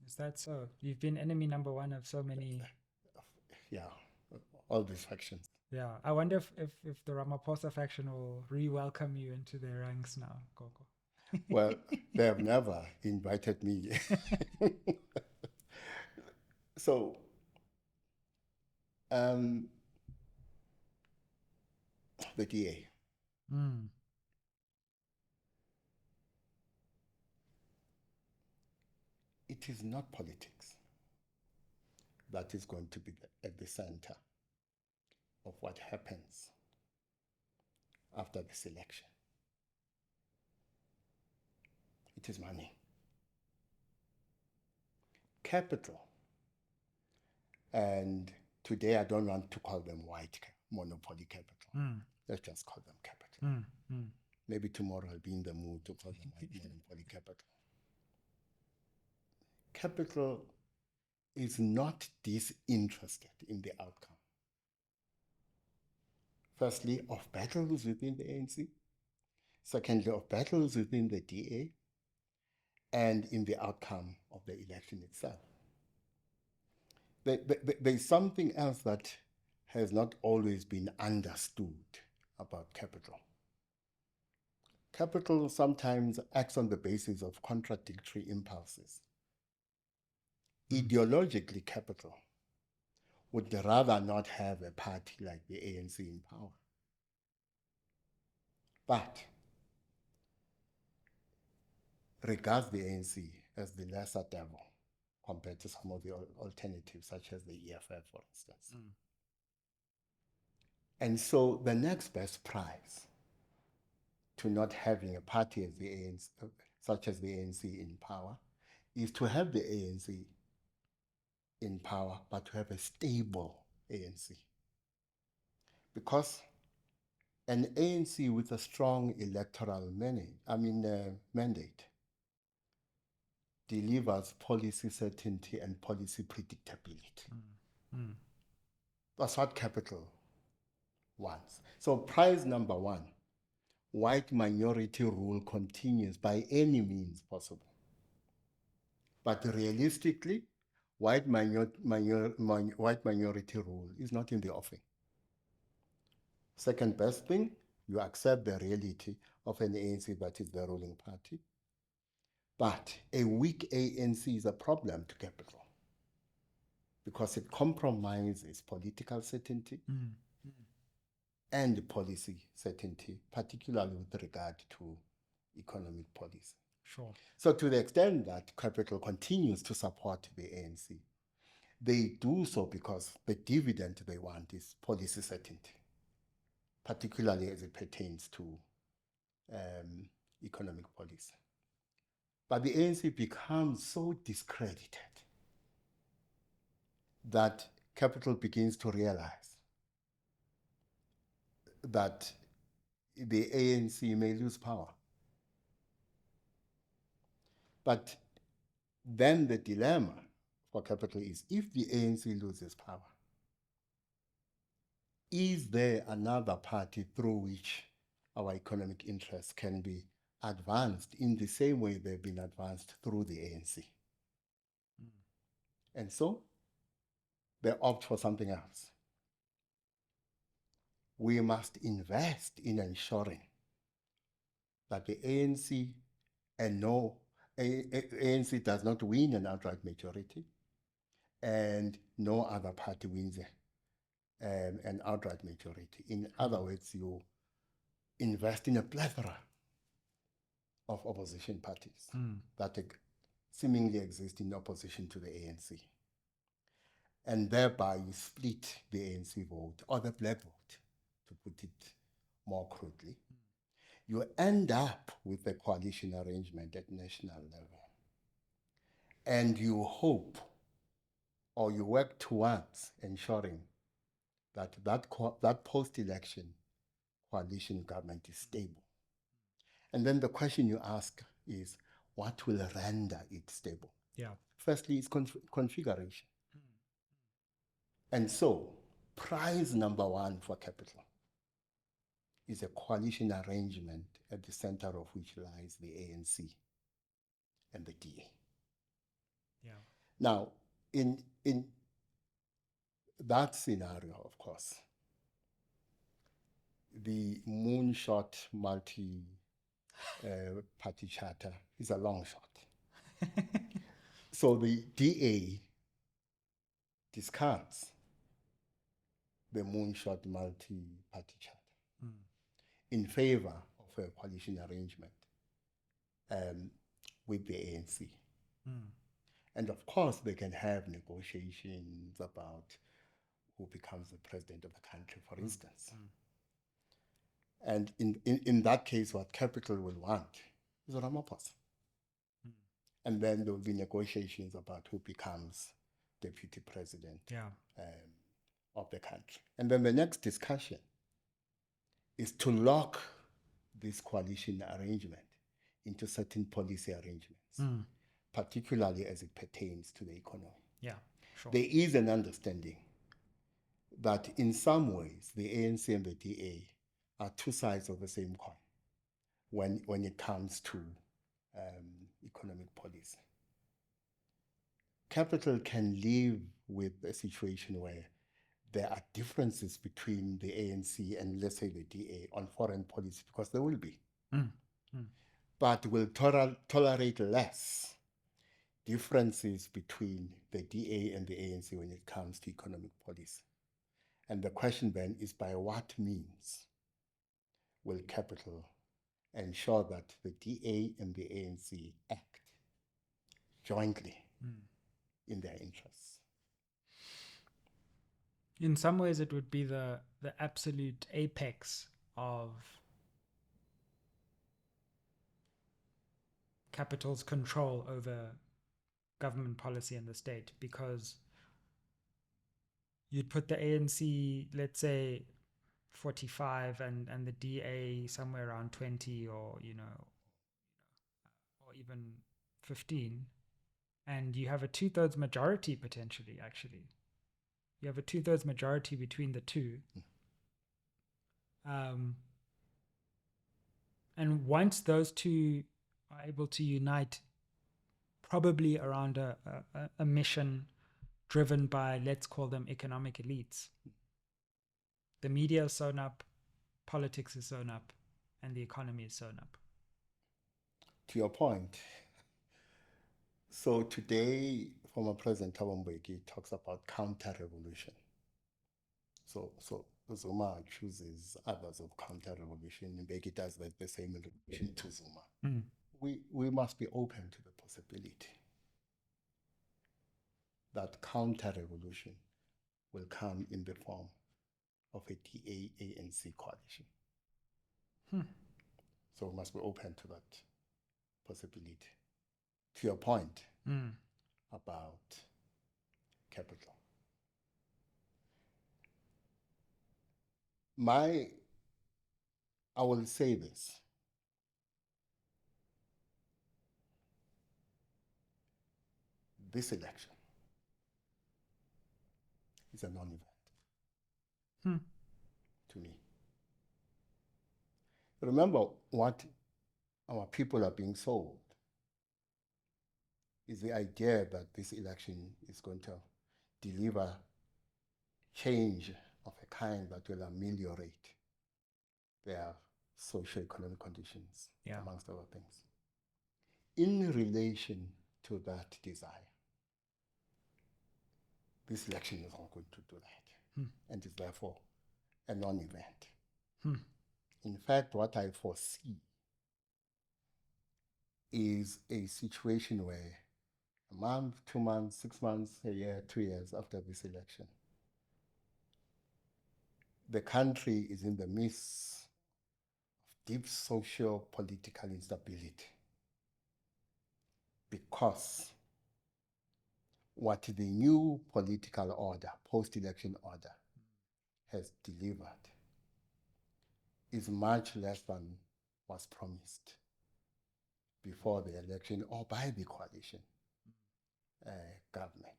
Is that so? You've been enemy number one of so many. Yeah, all these factions. Yeah, I wonder if the Ramaphosa faction will re-welcome you into their ranks now, Gogo. Well, they have never invited me. So, the DA. It is not politics that is going to be at the center of what happens after this election. It is money. Capital. And today I don't want to call them white monopoly capital. Let's just call them capital. Maybe tomorrow I'll be in the mood to call them white monopoly capital. Capital is not disinterested in the outcome. Firstly, of battles within the ANC. Secondly, of battles within the DA. And in the outcome of the election itself. There's something else that has not always been understood about capital. Capital sometimes acts on the basis of contradictory impulses. Ideologically, capital would rather not have a party like the ANC in power. But regards the ANC as the lesser devil compared to some of the alternatives, such as the EFF, for instance. And so the next best prize to not having a party as the ANC, such as the ANC in power, is to have the ANC in power, but to have a stable ANC. Because an ANC with a strong electoral mandate delivers policy certainty and policy predictability. That's what capital wants. So prize number one, white minority rule continues by any means possible. But realistically, white minority rule is not in the offing. Second best thing, you accept the reality of an ANC that is the ruling party. But a weak ANC is a problem to capital because it compromises political certainty and policy certainty, particularly with regard to economic policy. Sure. So to the extent that capital continues to support the ANC, they do so because the dividend they want is policy certainty, particularly as it pertains to economic policy. But the ANC becomes so discredited that capital begins to realize that the ANC may lose power. But then the dilemma for capital is, if the ANC loses power, is there another party through which our economic interests can be advanced in the same way they've been advanced through the ANC? And so they opt for something else. We must invest in ensuring that the ANC ANC does not win an outright majority, and no other party wins an outright majority. In other words, you invest in a plethora of opposition parties that seemingly exist in opposition to the ANC. And thereby you split the ANC vote, or the black vote, to put it more crudely. You end up with a coalition arrangement at national level. And you hope, or you work towards ensuring that post-election coalition government is stable. And then the question you ask is, what will render it stable? Yeah. Firstly, it's configuration. And so, prize number one for capital is a coalition arrangement at the center of which lies the ANC and the DA. Yeah. Now, in that scenario, of course, the moonshot multi-party charter is a long shot. So the DA discards the moonshot multi-party charter in favor of a coalition arrangement with the ANC. And of course, they can have negotiations about who becomes the president of the country, for instance. And in that case, what capital will want is Ramaphosa. And then there will be negotiations about who becomes deputy president of the country. And then the next discussion is to lock this coalition arrangement into certain policy arrangements, particularly as it pertains to the economy. Yeah, sure. There is an understanding that in some ways the ANC and the DA are two sides of the same coin when it comes to economic policy. Capital can live with a situation where there are differences between the ANC and, let's say, the DA on foreign policy, because there will be. But will tolerate less differences between the DA and the ANC when it comes to economic policy. And the question then is, by what means will capital ensure that the DA and the ANC act jointly in their interests? In some ways, it would be the absolute apex of capital's control over government policy in the state, because you'd put the ANC, let's say, 45 and the DA somewhere around 20, or or even 15, and you have a 2/3 majority potentially. Actually, you have a 2/3 majority between the two. And once those two are able to unite, probably around a mission driven by, let's call them, economic elites, the media is sewn up, politics is sewn up, and the economy is sewn up. To your point, so today, former President Thabo Mbeki talks about counter-revolution. So Zuma chooses others of counter-revolution. Mbeki does the same revolution to Zuma. We must be open to the possibility that counter-revolution will come in the form of a DA-ANC coalition. So we must be open to that possibility. To your point about capital, I will say this. This election is a non-event to me. Remember, what our people are being sold is the idea that this election is going to deliver change of a kind that will ameliorate their socio-economic conditions, amongst other things. In relation to that desire, this election is not going to do that, and is therefore a non-event. In fact, what I foresee is a situation where a month, 2 months, 6 months, a year, 2 years after this election, the country is in the midst of deep socio-political instability, because what the new political order, post-election order, has delivered is much less than was promised before the election or by the coalition government.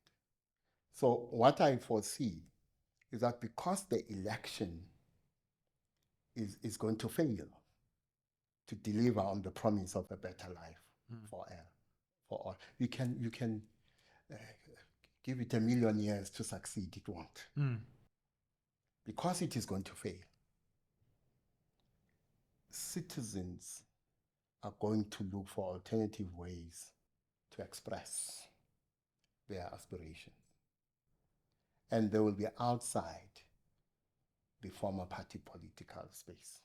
So what I foresee is that because the election is going to fail to deliver on the promise of a better life for all, you can give it 1,000,000 years to succeed, it won't. Because it is going to fail, citizens are going to look for alternative ways to express their aspirations. And they will be outside the former party political space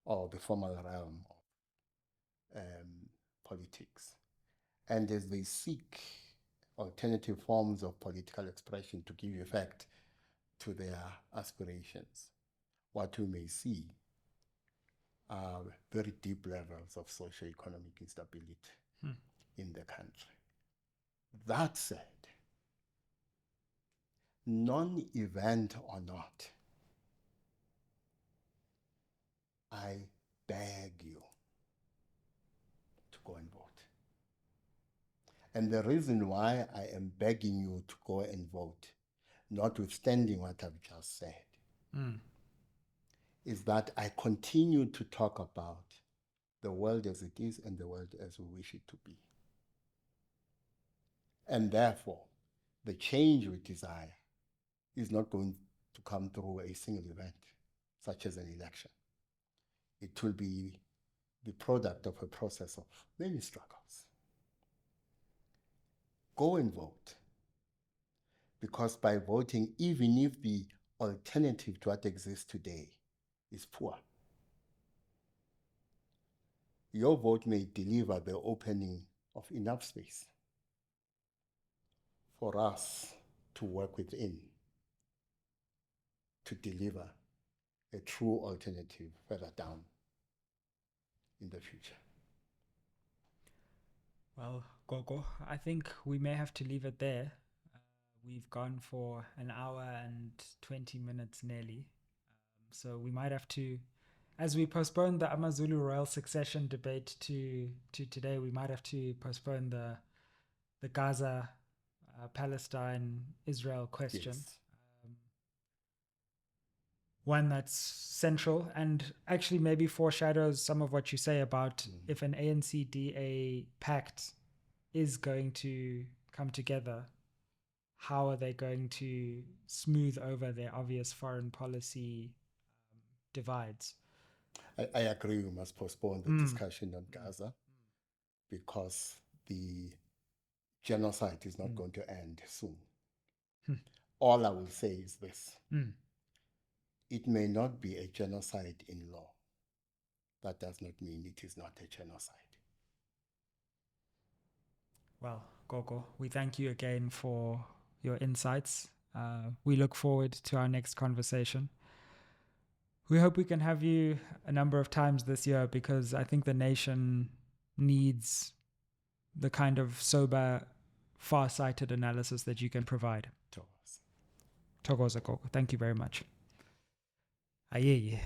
or the formal realm of politics. And as they seek alternative forms of political expression to give effect to their aspirations, what we may see are very deep levels of socio-economic instability. in the country. That said, non-event or not, I beg you to go and vote. And the reason why I am begging you to go and vote, notwithstanding what I've just said, is that I continue to talk about the world as it is and the world as we wish it to be. And therefore, the change we desire is not going to come through a single event, such as an election. It will be the product of a process of many struggles. Go and vote. Because by voting, even if the alternative to what exists today is poor, your vote may deliver the opening of enough space for us to work within to deliver a true alternative further down in the future. Well, Gogo, I think we may have to leave it there. We've gone for an hour and 20 minutes nearly. So we might have to, as we postpone the AmaZulu Royal succession debate to today, we might have to postpone the Gaza, Palestine, Israel question. Yes. One that's central and actually maybe foreshadows some of what you say about if an ANC-DA pact is going to come together, how are they going to smooth over their obvious foreign policy divides? I agree we must postpone the discussion on Gaza because the genocide is not going to end soon. All I will say is this. It may not be a genocide in law. That does not mean it is not a genocide. Well, Gogo, we thank you again for your insights. We look forward to our next conversation. We hope we can have you a number of times this year because I think the nation needs the kind of sober, far-sighted analysis that you can provide. Thokoza Gogo. Thank you very much. Aye.